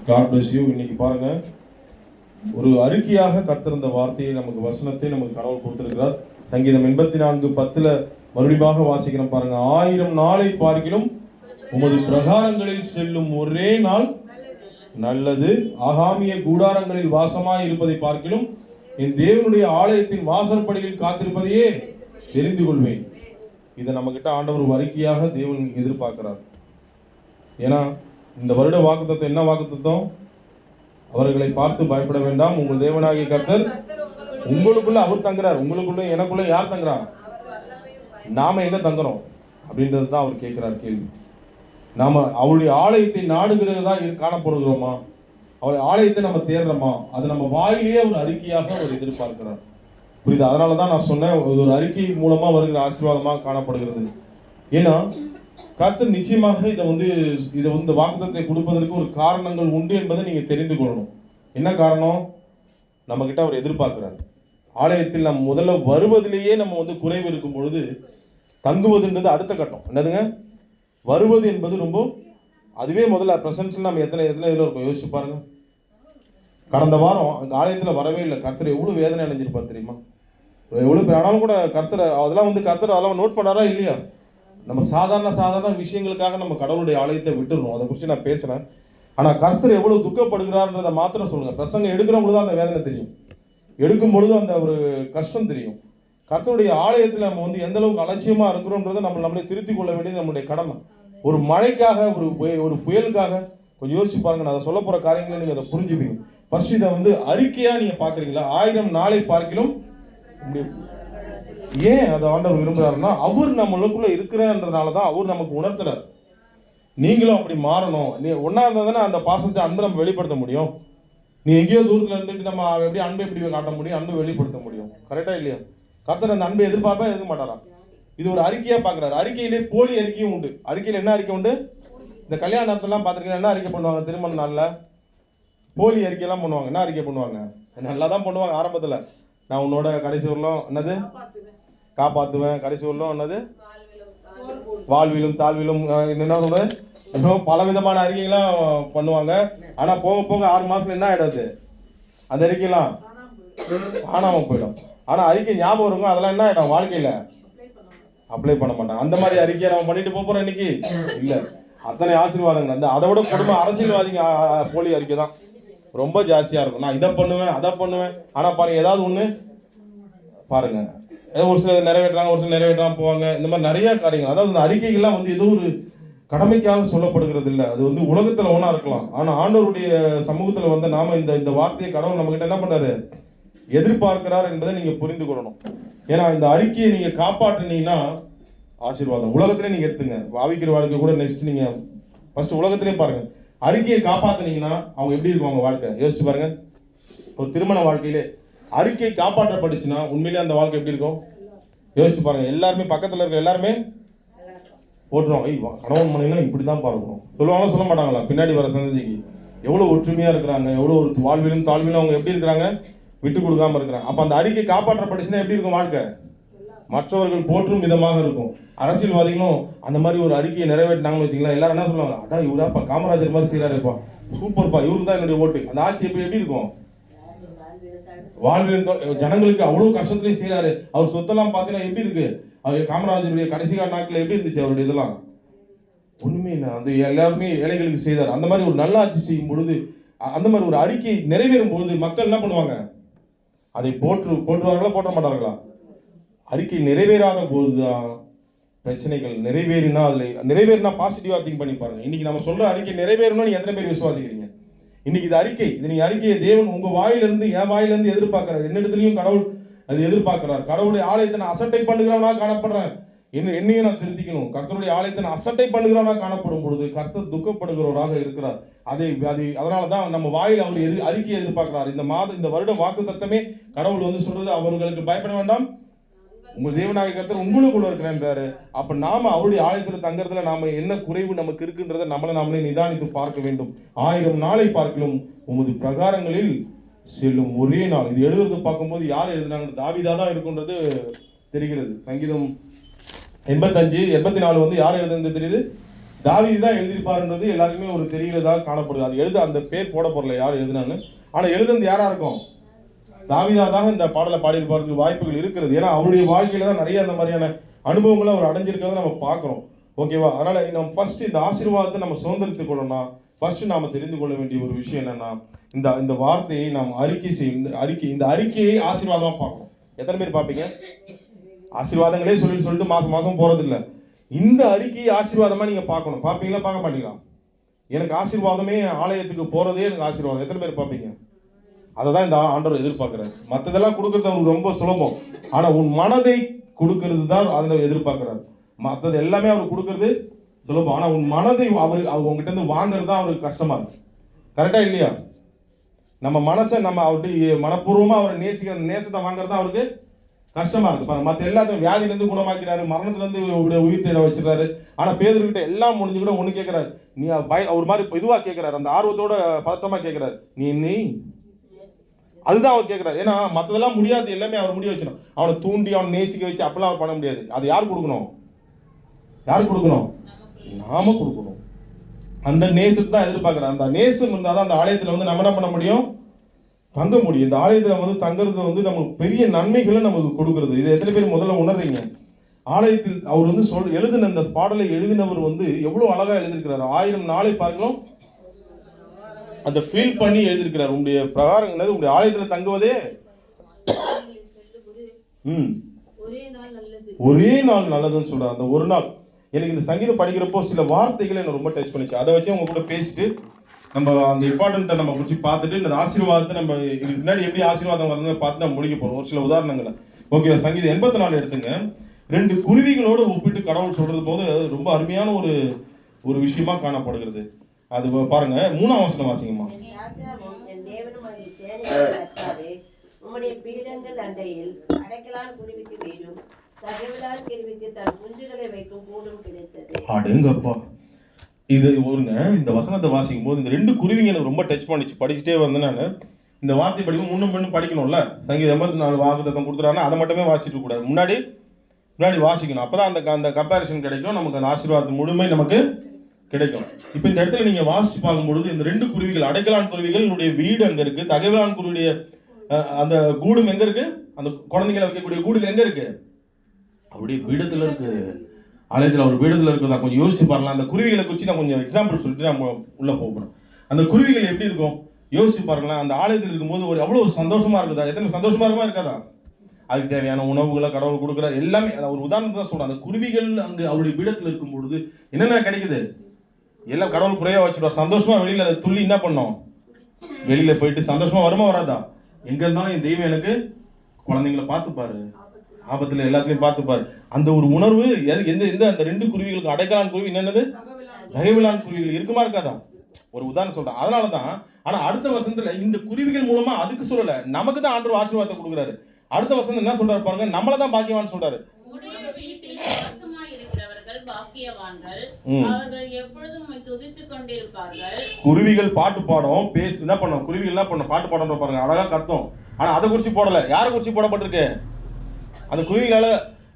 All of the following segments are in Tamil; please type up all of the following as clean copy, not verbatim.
God bless you. இன்னைக்கு பாருங்க, ஒரு அறிக்கையாக கர்த்தர் இந்த வார்த்தையை நமக்கு வசனத்தை நமக்கு கடவுள் கொடுத்திருக்கிறார். சங்கீதம் 84:10 மறுபடியும் வாசிக்கிறோம் பாருங்க. 1000 நாளை பார்க்கிலும் உமது பிரகாரங்களில் செல்லும் ஒரே நாள் நல்லது. ஆகாமிய கூடாரங்களில் வாசமாய் இருப்பதை பார்க்கிலும் என் தேவனுடைய ஆலயத்தின் வாசற்படியில் காத்திருப்பதையே தெரிந்து கொள்வேன். இதை நம்ம கிட்ட ஆண்டவர் ஒரு அறிக்கையாக தேவன் எதிர்பார்க்கிறார். ஏன்னா இந்த வருட வாக்குத்தத்தம் என்ன வாக்குத்தத்தம்? அவர்களை பார்த்து பயப்பட வேண்டாம், உங்கள் தேவனாகிய கர்த்தர் உங்களுக்குள்ள அவர் தங்குறார். உங்களுக்குள்ள எனக்குள்ள யார் தங்குறா? நாம எங்க தங்குறோம் அப்படின்றது தான் அவர் கேட்கிறார் கேள்வி. நாம அவருடைய ஆலயத்தை நாடுகிறது தான் காணப்படுகிறோமா? அவருடைய ஆலயத்தை நம்ம தேடுறோமா? அது நம்ம வாயிலேயே ஒரு அறிக்கையாக அவர் எதிர்பார்க்கிறார். புரியுது? அதனால தான் நான் சொன்னேன், ஒரு அறிக்கை மூலமா வருகிற ஆசீர்வாதமாக காணப்படுகிறது. ஏன்னா கர்த்தர் நிச்சயமாக இதை இந்த வாக்குத்தத்தை கொடுப்பதற்கு ஒரு காரணங்கள் உண்டு என்பதை நீங்க தெரிந்து கொள்ளணும். என்ன காரணம்? நம்ம கிட்ட அவர் எதிர்பார்க்கிறார். ஆலயத்தில் நம்ம முதல்ல வருவதிலேயே நம்ம குறைவு இருக்கும் பொழுது தங்குவதுன்றது அடுத்த கட்டம். என்னதுங்க? வருவது என்பது ரொம்ப, அதுவே முதல்ல பிரசன்ஸ்ல நம்ம எத்தனை இதில் இருக்கும் யோசிச்சு பாருங்க. கடந்த வாரம் அந்த ஆலயத்தில் வரவே இல்லை. கர்த்தர் எவ்வளவு வேதனை அடைஞ்சிருப்பார் தெரியுமா? எவ்வளவு பேர். ஆனாலும் கூட கர்த்தர் அதெல்லாம் கர்த்தர் அதெல்லாம் நோட் பண்ணாரா இல்லையா? நம்ம சாதாரண விஷயங்களுக்காக நம்ம கடவுளுடைய ஆலயத்தை விட்டுருணும். அதை குறித்து நான் பேசுறேன். ஆனா கர்த்தர் எவ்வளவு துக்கப்படுகிறார்ன்றதை மாத்திரம் சொல்லுங்க. பிரசங்கம் எடுக்கிற பொழுது அந்த வேதனை தெரியும், எடுக்கும் பொழுது அந்த ஒரு கஷ்டம் தெரியும். கர்த்தருடைய ஆலயத்தில் நம்ம எந்த அளவுக்கு அலட்சியமா இருக்கிறோன்றதை நம்மளே திருத்திக் கொள்ள வேண்டியது நம்மளுடைய கடமை. ஒரு மழைக்காக, ஒரு புயலுக்காக கொஞ்சம் யோசிச்சு பாருங்க. நான் அதை சொல்ல போற காரியங்களை நீங்க அதை புரிஞ்சுப்பீங்க. ஃபர்ஸ்ட் இதை அறிக்கையா நீங்க பாக்குறீங்களா? 1000 நாளை பார்க்கிலும் ஏன் அதை ஆண்டவர் விரும்புறாருன்னா, அவர் நம்மளுக்குள்ள இருக்கிறன்றதுனாலதான் அவர் நமக்கு உணர்த்துறார். நீங்களும் அப்படி மாறணும். நீ ஒன்னா இருந்தா தானே அந்த பாசத்தை, அன்பு நம்ம வெளிப்படுத்த முடியும். நீ எங்கேயோ தூரத்துல இருந்துட்டு நம்ம எப்படி அன்பை எப்படி காட்ட முடியும்? அன்பை வெளிப்படுத்த முடியும். கரெக்டா இல்லையா? கர்த்தர் அந்த அன்பை எதிர்பார்ப்பா எதிர்க்க மாட்டாராம். இது ஒரு அறிக்கையா பாக்குறாரு. அறிக்கையிலே போலி அறிக்கையும் உண்டு. அறிக்கையில என்ன அறிக்கை உண்டு? இந்த கல்யாண நேரத்தெல்லாம் பார்த்துருக்கீங்க, என்ன அறிக்கை பண்ணுவாங்க? திருமண நாள்ல போலி அறிக்கையெல்லாம் பண்ணுவாங்க. என்ன அறிக்கை பண்ணுவாங்க? நல்லா தான் பண்ணுவாங்க ஆரம்பத்துல. நான் உன்னோட கடைசி வரலும் என்னது காப்பாத்துவேன், கடைசி வரலும் என்னது வாழ்விலும் தாழ்விலும் என்ன சொல்றது, பல விதமான அறிக்கைகள்லாம் பண்ணுவாங்க. ஆனா போக போக 6 மாசத்துல என்ன ஆயிடாது? அந்த அறிக்கையெல்லாம் காணாம போயிடும். ஆனா அறிக்கை ஞாபகம் இருக்கும். அதெல்லாம் என்ன ஆயிடும்? வாழ்க்கையில அப்ளை பண்ண மாட்டாங்க. அந்த மாதிரி அறிக்கையை நம்ம பண்ணிட்டு போறோம் இன்னைக்கு இல்ல. அத்தனை ஆசீர்வாதங்கள் அதை விட கொடுமை அரசியல்வாதிங்க போலி அறிக்கை தான் ரொம்ப ஜாஸ்தியா இருக்கும். நான் இதை பண்ணுவேன், அதை பண்ணுவேன். ஆனா பாருங்க, ஏதாவது ஒண்ணு பாருங்க, ஏதோ ஒரு சில நிறைவேற்றாங்க, ஒரு சில நிறைவேற்றாம போவாங்க. இந்த மாதிரி நிறைய காரியங்கள். அதாவது இந்த அறிக்கைகள்லாம் ஏதோ ஒரு கடமைக்காக சொல்லப்படுகிறது இல்லை. அது உலகத்துல ஒண்ணா இருக்கலாம். ஆனா ஆண்டவருடைய சமூகத்துல நாம இந்த வார்த்தையை கடவுள் நம்ம கிட்ட என்ன பண்றாரு? எதிர்பார்க்கிறார் என்பதை நீங்க புரிந்து கொள்ளணும். ஏன்னா இந்த அறிக்கையை நீங்க காப்பாற்றினீங்கன்னா ஆசீர்வாதம். உலகத்திலே நீங்க எடுத்துங்க, ஆவிக்கிற வாழ்க்கை கூட நெக்ஸ்ட் நீங்க ஃபர்ஸ்ட் உலகத்திலே பாருங்க. அறிக்கையை காப்பாத்தினீங்கன்னா அவங்க எப்படி இருக்கும் அவங்க வாழ்க்கை? யோசிச்சு பாருங்க. ஒரு திருமண வாழ்க்கையிலே அறிக்கை காப்பாற்றப்பட்டுச்சுன்னா உண்மையிலே அந்த வாழ்க்கை எப்படி இருக்கும்? யோசிச்சு பாருங்க. எல்லாருமே பக்கத்துல இருக்க எல்லாருமே போட்டுருவாங்க, கணவன் மனைவினா இப்படிதான் பார்க்கணும் சொல்லுவாங்க. சொல்ல மாட்டாங்களா? பின்னாடி வர சந்ததிக்கு எவ்வளவு ஒற்றுமையா இருக்கிறாங்க, எவ்வளவு ஒரு வாழ்விலும் தாழ்விலும் அவங்க எப்படி இருக்கிறாங்க, விட்டு கொடுக்காம இருக்கிறாங்க. அப்ப அந்த அறிக்கை காப்பாற்றப்பட்டுச்சுன்னா எப்படி இருக்கும் வாழ்க்கை? மற்றவர்கள் போற்றும் விதமாக இருக்கும். அரசியல்வாதிகளும் அந்த மாதிரி ஒரு அறிக்கையை நிறைவேற்றினாங்கன்னு வச்சுக்கலாம், எல்லாரும் என்ன சொல்லுவாங்க? அடா இவராப்பா காமராஜர் மாதிரி செய்யறாருப்பா, சூப்பர்ப்பா, இவருக்கு தான் என்னுடைய ஓட்டு. அந்த ஆட்சி எப்படி இருக்கும்? வாழ்வில் ஜனங்களுக்கு அவ்வளவு கஷ்டத்துலையும் செய்யறாரு. அவர் சொத்தெல்லாம் பார்த்தீங்கன்னா எப்படி இருக்கு? அவர் காமராஜருடைய கடைசி கால நாட்கள் எப்படி இருந்துச்சு? அவருடைய இதெல்லாம் ஒண்ணுமே இல்லை. அந்த எல்லாருமே ஏழைகளுக்கு செய்தார். அந்த மாதிரி ஒரு நல்ல ஆட்சி செய்யும் பொழுது, அந்த மாதிரி ஒரு அறிக்கை நிறைவேறும் பொழுது மக்கள் என்ன பண்ணுவாங்க? அதை போற்றுவார்களா, போற்ற மாட்டார்களா? அறிக்கை நிறைவேறாத போதுதான் பிரச்சனைகள். நிறைவேறினா பாசிட்டிவா திங்க் பண்ணி பாருங்க. இன்னைக்கு நம்ம சொல்ற அறிக்கை நிறைவேறணும்னு நீங்க எத்தனை பேர் விசுவாசிக்கிறீங்க? இன்னைக்கு இது அறிக்கை, நீங்க அறிக்கையை தேவன் உங்க வாயிலிருந்து, என் வாயிலிருந்து எதிர்பார்க்கிறார். என்னிடத்துலயும் கடவுள் அது எதிர்பார்க்கிறார். கடவுளுடைய ஆலயத்தை நான் அசட்டை பண்ணுகிறவனா காணப்படுறேன், என்னையும் நான் திருத்திக்கணும். கர்த்தருடைய ஆலயத்தை நான் அசட்டை பண்ணுகிறவனா காணப்படும் பொழுது கர்த்தர் துக்கப்படுகிறவராக இருக்கிறார். அதனாலதான் நம்ம வாயில் அவர் அறிக்கையை எதிர்பார்க்கிறார். இந்த வருட வாக்கு தத்தமே கடவுள் சொல்றது, அவர்களுக்கு பயப்பட வேண்டாம், உங்கள் தேவனாகிய கர்த்தர் உங்களுக்குள்ள இருக்கிறாரு. அப்ப நாம அவருடைய ஆலயத்துல தங்கறதுல நாம என்ன குறைவு நமக்கு இருக்குன்றதை நாமளே நிதானித்து பார்க்க வேண்டும். 1000 நாளை பார்க்கலும் உமது பிரகாரங்களில் செல்லும் ஒரே நாள். இது எழுதுறது பார்க்கும்போது யார் எழுதுனாங்க? தாவீதா தான் இருக்குன்றது தெரிகிறது. சங்கீதம் 85, 84 யார் எழுதுனது தெரியுது? தாவீது தான் எழுதியிருப்பாருன்றது எல்லாருக்குமே ஒரு தெரிகிறதா காணப்படுது. அது எழுத அந்த பேர் போட போறல யார் எழுதுனான்னு, ஆனா எழுதுனது யாரா இருக்கும்? தாவீதாக இந்த பாடலை பாடியிருப்பாருக்கு வாய்ப்புகள் இருக்கிறது. ஏன்னா அவருடைய வாழ்க்கையில தான் நிறைய அந்த மாதிரியான அனுபவங்களை அவர் அடைஞ்சிருக்கிறத நம்ம பார்க்குறோம். ஓகேவா? அதனால நம்ம ஃபர்ஸ்ட் இந்த ஆசீர்வாதத்தை நம்ம சுதந்திரத்துக் கொள்ளணும்னா ஃபர்ஸ்ட் நாம தெரிந்து கொள்ள வேண்டிய ஒரு விஷயம் என்னன்னா, இந்த வார்த்தையை நாம் அறிக்கை செய்யும். இந்த அறிக்கையை ஆசீர்வாதமா பார்க்கணும். எத்தனை பேர் பார்ப்பீங்க? ஆசீர்வாதங்களே சொல்லிட்டு மாசம் மாசம் போறது இல்லை. இந்த அறிக்கையை ஆசீர்வாதமா நீங்க பார்க்கணும். பார்ப்பீங்களா? பார்க்க மாட்டீங்களா? எனக்கு ஆசீர்வாதமே ஆலயத்துக்கு போறதே எனக்கு ஆசீர்வாதம். எத்தனை பேர் பார்ப்பீங்க? அதை தான் இந்த ஆண்டவர் எதிர்பார்க்கிறார். மற்றதெல்லாம் கொடுக்கறது அவருக்கு ரொம்ப சுலபம். ஆனா உன் மனதை கொடுக்கறது தான் அதில் எதிர்பார்க்கிறார். மற்றது எல்லாமே அவர் கொடுக்கறது சுலபம். ஆனா உன் மனதை அவர் உங்ககிட்ட இருந்து வாங்குறது தான் அவருக்கு கஷ்டமா இருக்கு. கரெக்டா இல்லையா? நம்ம மனசை நம்ம அவர்கிட்ட மனப்பூர்வமா அவரை நேசிக்கிற நேசத்தை வாங்குறது தான் அவருக்கு கஷ்டமா இருக்கு. பாருங்க, மற்ற எல்லாத்தையும் வியாதியிலேருந்து குணமாக்கிறாரு, மரணத்திலேருந்து உயிர் தேட வச்சிருக்காரு. ஆனா பேதுருக்கிட்ட எல்லாம் முடிஞ்சு கூட ஒண்ணு கேட்கிறாரு. நீ ஒரு மாதிரி இதுவா கேட்கிறாரு, அந்த ஆர்வத்தோட பதட்டமா கேட்கிறாரு, நீ அதுதான் அவர் கேட்கிறாரு. ஏன்னா மற்றதெல்லாம் முடியாது, எல்லாமே அவர் முடிய வச்சிடும். அவனை தூண்டி அவனை நேசிக்க வச்சு அப்பெல்லாம் அவர் பண்ண முடியாது. அது யார் கொடுக்கணும்? யார் கொடுக்கணும்? நாம கொடுக்கணும். அந்த நேசத்தை தான் எதிர்பார்க்கிறார். அந்த நேசம் இருந்தால் தான் அந்த ஆலயத்தில் வந்து நம்ம என்ன பண்ண முடியும்? தங்க முடியும். இந்த ஆலயத்தில் தங்குறது நமக்கு பெரிய நன்மைகளை நமக்கு கொடுக்கறது. இது எத்தனை பேர் முதல்ல உணர்றீங்க? ஆலயத்தில் அவர் எழுதின இந்த பாடலை எழுதினவர் எவ்வளவு அழகா எழுதியிருக்கிறார். 1000 நாளை பார்க்கலாம் அந்த ஃபீல் பண்ணி எழுதியிருக்கிறார். உங்களுடைய பிரகாரம் என்னது? உங்களுடைய ஆலயத்தில் தங்குவதே ஒரே நாள் நல்லதுன்னு சொல்றாரு. அந்த ஒரு நாள் எனக்கு இந்த சங்கீதம் படிக்கிறப்போ சில வார்த்தைகளை என்ன ரொம்ப டச் பண்ணிச்சு. அதை வச்சு அவங்க கூட பேசிட்டு நம்ம அந்த இம்பார்ட்டன்ட்டை நம்ம குறித்து பார்த்துட்டு இந்த ஆசீர்வாதத்தை நம்ம இதுக்கு முன்னாடி எப்படி ஆசீர்வாதம் வரணும்னு பார்த்து நம்ம முடிக்க போறோம். ஒரு சில உதாரணங்களை. ஓகே, சங்கீதம் 84 எடுத்துங்க. 2 குருவிகளோடு ஒப்பிட்டு கடவுள் சொல்றது போது ரொம்ப அருமையான ஒரு விஷயமா காணப்படுகிறது. அது பாருங்க, 3ஆம் வசனம் வாசிங்கம்மா. உம்முடைய பீடங்கள் அண்டையில் அடைக்கலான் குருவிக்கு வீடும் தகவலான் கேள்விக்கு தன் குஞ்சுகளை வைக்கும் கூடும் கிடைத்தது. அடேங்கப்பா, இது ஒருங்க இந்த வசனத்தை வாசிக்கும் போது இந்த 2 குருவிங்க எனக்கு ரொம்ப டச் பண்ணிச்சு. படிச்சுட்டே வந்தேன் நான். இந்த வார்த்தை படிக்கும் முன்னும் படிக்கணும்ல. சங்கீதம் 84 வாக்குத்தத்தம் கொடுத்துறாங்கன்னா அதை மட்டுமே வாசிட்டு கூடாது, முன்னாடி வாசிக்கணும். அப்பதான் அந்த கம்பேரிசன் கிடைக்கும், நமக்கு அந்த ஆசீர்வாதம் முழுமை நமக்கு கிடைக்கும். இப்போ இந்த இடத்துல நீங்க வாசிச்சு பார்க்கும்பொழுது இந்த 2 குருவிகள், அடைக்கலான் குருவிகளுடைய வீடு அங்க இருக்கு, தகவலான் குருவியுடைய அந்த கூடும் எங்க இருக்கு? அந்த குழந்தைங்களை வைக்கக்கூடிய கூடுகள் எங்க இருக்கு? அவருடைய பீடத்துல இருக்கு. ஆலயத்தில் அவர் பீடத்துல இருக்குதா? கொஞ்சம் யோசிச்சு பாருங்க. அந்த குருவிகளை குறித்து நான் கொஞ்சம் எக்ஸாம்பிள் சொல்லிட்டு நம்ம உள்ள போகணும். அந்த குருவிகள் எப்படி இருக்கும் யோசிச்சு பாருங்களேன். அந்த ஆலயத்தில் இருக்கும்போது அவ்வளவு சந்தோஷமா இருக்குதா? எத்தனை சந்தோஷமா இருக்குமா இருக்காதா? அதுக்கு தேவையான உணவுகளை கடவுள் கொடுக்குறாரு எல்லாமே. ஒரு உதாரணத்தை தான் சொல்றேன். அந்த குருவிகள் அங்கு அவருடைய பீடத்தில் இருக்கும் பொழுது என்னென்ன கிடைக்குது? எல்லாம் கடவுள் குறையா வச்சுடுவார். சந்தோஷமா வெளியில அதை துள்ளி என்ன பண்ணோம்? வெளியில போயிட்டு சந்தோஷமா வருமா வராதா? எங்க இருந்தாலும் என் தெய்வம் எனக்கு குழந்தைங்களை பார்த்துப்பாரு, ஆபத்துல எல்லாத்துலயும் பார்த்துப்பாரு. அந்த ஒரு உணர்வு எந்த அந்த 2 குருவிகளுக்கு, அடைக்கலான் குருவி என்னது, தகவலான் குருவிகள் இருக்குமா இருக்காதா? ஒரு உதாரணம் சொல்றேன். அதனாலதான் ஆனா அடுத்த வசனத்துல இந்த குருவிகள் மூலமா அதுக்கு சொல்லல, நமக்கு தான் ஆண்டவர் ஆசீர்வாதத்தை கொடுக்குறாரு. அடுத்த வசனம் என்ன சொல்றாரு பாருங்க, நம்மள தான் பாக்கியவான் சொல்றாரு. குருவிகள் பாட்டு பாடும், என்ன பண்ணும்? குருவிகள் என்ன பண்ணும்? பாட்டு பாடும் பாருங்க, அழகா கத்தும். ஆனா அதை குறிச்சு போடல. யாரை குறிச்சு போடப்பட்டிருக்கு? அந்த குருவிகளால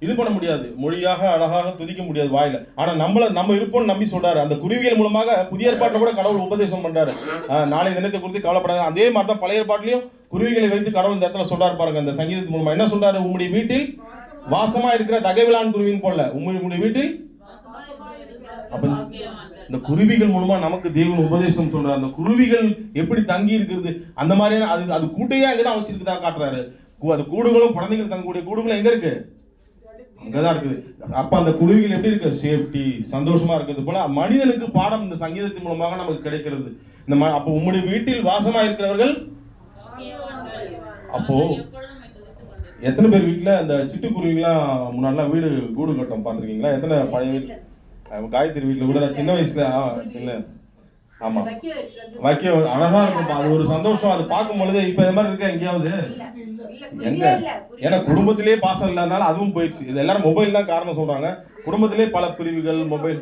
இது பண்ண முடியாது, மொழியாக அழகாக துதிக்க முடியாது வாயில. ஆனா நம்ம இருப்போம்னு நம்பி சொல்றாரு. அந்த குருவிகள் மூலமாக புதிய ஏற்பாட்டில் கூட கடவுள் உபதேசம் பண்றாரு. நாளை தினத்தை குறித்து கவலைப்படாது. அதே மாதிரி தான் பழைய ஏற்பாட்டிலையும் குருவிகளை வைத்து கடவுள் இந்த இடத்துல சொல்றாரு பாருங்க. அந்த சங்கீதத்தின் மூலமா என்ன சொல்றாரு? உம்முடைய வீட்டில் வாசமா இருக்கிற தகவலான் குருவின்னு போடல, உம்முடைய வீட்டில். அப்ப இந்த குருவிகள் மூலமா நமக்கு தேவன் உபதேசம் சொல்றாரு. அந்த குருவிகள் எப்படி தங்கி இருக்கிறது, அந்த மாதிரியான அது கூட்டையே அங்கதான் வச்சிருக்குதா காட்டுறாரு. அது கூடுகளும் குழந்தைகள் தங்கக்கூடிய கூடுகளும் எங்க இருக்கு? அங்கதான் இருக்குது. அப்ப அந்த குருவிகள் எப்படி இருக்கு? சேஃப்டி, சந்தோஷமா இருக்கிறது போல மனிதனுக்கு பாடம் இந்த சங்கீதத்தின் மூலமாக நமக்கு கிடைக்கிறது. அப்ப உம்முடைய வீட்டில் வாசமா இருக்கிறவர்கள். அப்போ எத்தனை பேர் வீட்டுல அந்த சிட்டுக்குருவிலாம் முன்னாடிலாம் வீடு கூடு கட்டும் பார்த்துருக்கீங்களா? எத்தனை பழைய வீட்டுல, காயத்ரி வீட்டுல கூட சின்ன வயசுல சின்ன ஆமா வைக்க அழகா இருக்கும். அது ஒரு சந்தோஷம். அது பார்க்கும் பொழுது இப்ப இந்த மாதிரி இருக்க எங்கேயாவது எங்க? ஏன்னா குடும்பத்திலேயே பாசம் இல்லாதனால அதுவும் போயிடுச்சு. இது எல்லாரும் மொபைல் தான் காரணம் சொல்றாங்க. குடும்பத்திலே பல பிரிவுகள் மொபைல்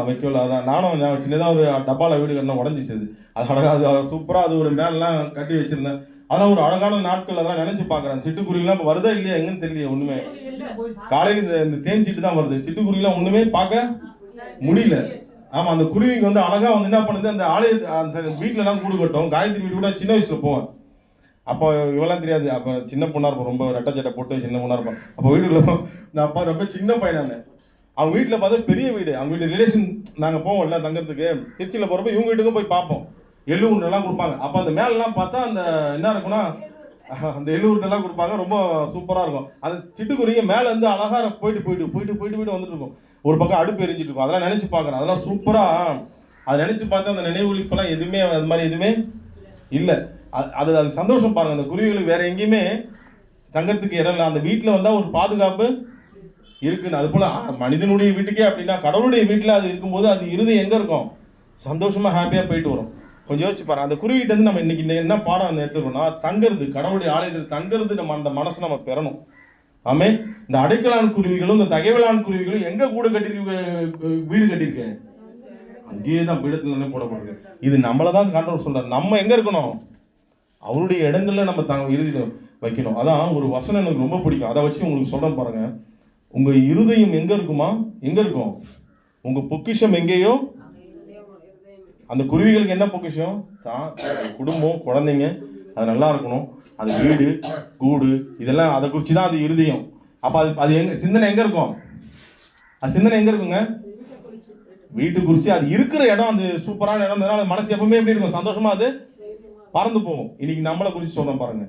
வைக்கல. அதான் நானும் சின்னதா ஒரு டப்பால வீடு கட்டினா உடஞ்சிச்சு. அது அழகா, அது சூப்பரா அது ஒரு மேலாம் கட்டி வச்சிருந்தேன். அதான் ஒரு அழகான நாட்கள் அதெல்லாம் நினைச்சு பாக்குறேன். சிட்டுக்குருவிலாம் இப்போ வருதா இல்லையா எங்கன்னு தெரியல. ஒண்ணுமே காலையில இந்த தேன் சிட்டு தான் வருது. சிட்டுக்குருவிலாம் ஒண்ணுமே பார்க்க முடியல. ஆமா, அந்த குருவிங்க வந்து அழகா வந்து என்ன பண்ணுது, அந்த வீட்டுல எல்லாம் கூடு கட்டும். காயத்ரி வீட்டு கூட சின்ன வயசுல போவேன். அப்போ இவெல்லாம் தெரியாது. அப்போ சின்ன பொண்ணா இருப்போம், ரொம்ப ரெட்டை சட்டை போட்டு சின்ன பொண்ணா இருப்போம். அப்போ வீட்டுக்குள்ள இந்த அப்பா ரொம்ப சின்ன பையனானு. அவங்க வீட்டில் பார்த்தா பெரிய வீடு. அவங்க வீட்டு ரிலேஷன் நாங்கள் போவோம்ல தங்கறதுக்கு, திருச்சியில் போகிறப்ப இவங்க வீட்டுக்கும் போய் பார்ப்போம். எள்ளு உருண்டெல்லாம் கொடுப்பாங்க. அப்போ அந்த மேலெல்லாம் பார்த்தா அந்த என்ன இருக்குன்னா, அந்த எள்ளு உருண்டெல்லாம் கொடுப்பாங்க. ரொம்ப சூப்பராக இருக்கும். அந்த சிட்டுக்குருவிங்க மேலே இருந்து அழகாக போயிட்டு வந்துட்டு இருக்கும். ஒரு பக்கம் அடுப்பு எரிஞ்சிட்டு இருக்கும். அதெல்லாம் நினச்சி பார்க்குறேன். அதெல்லாம் சூப்பராக அதை நினச்சி பார்த்தா அந்த நினைவுப்பெல்லாம் எதுவுமே அது மாதிரி எதுவுமே இல்லை. அது சந்தோஷம் பாருங்க. அந்த குருவிகளுக்கு வேற எங்கேயுமே தங்கறதுக்கு இடம் இல்லை. அந்த வீட்டில் வந்தால் ஒரு பாதுகாப்பு இருக்குன்னு. அது போல மனிதனுடைய வீட்டுக்கே அப்படின்னா கடவுளுடைய வீட்டில் அது இருக்கும்போது அது இருதயம் எங்கே இருக்கும், சந்தோஷமா ஹாப்பியாக போயிட்டு வரும். கொஞ்சம் யோசிச்சு பாருங்க. அந்த குருவிகிட்ட இருந்து நம்ம இன்னைக்கு என்ன பாடம் எடுத்துக்கணும்னா, தங்கிறது, கடவுளுடைய ஆலயத்தில் தங்கிறது நம்ம அந்த மனசை நம்ம பெறணும். ஆமே. இந்த அடைக்கலான் குருவிகளும் இந்த தகைவலான் குருவிகளும் எங்க கூடு கட்டிருக்கு, வீடு கட்டியிருக்கு, அங்கேயே தான் பீடத்துல போடப்படுது. இது நம்மளதான் காண்டவர் சொல்றாரு. நம்ம எங்க இருக்கணும், அவருடைய இடங்கள்ல நம்ம இறுதி வைக்கணும். அதான் ஒரு வசனம் எனக்கு ரொம்ப பிடிக்கும். அதை வச்சு உங்களுக்கு சொல்றேன் பாருங்க. உங்க இருதயம் எங்க இருக்குமா, எங்க இருக்கும், உங்க பொக்கிஷம் எங்கேயோ. அந்த குருவிகளுக்கு என்ன பொக்கிஷம் தான், குடும்பம், குழந்தைங்க, அது நல்லா இருக்கணும். அது வீடு, கூடு, இதெல்லாம் அதை குறித்து தான் அது இருதயம். அப்போ அது எங்க சிந்தனை எங்க இருக்கும், அது சிந்தனை எங்க இருக்குங்க, வீட்டு குறித்து. அது இருக்கிற இடம் அந்த சூப்பரான இடம். அதனால மனசு எப்பவுமே எப்படி இருக்கும், சந்தோஷமா அது பறந்து போகும். இன்னைக்கு நம்மளை குறித்து சொல்றேன் பாருங்க.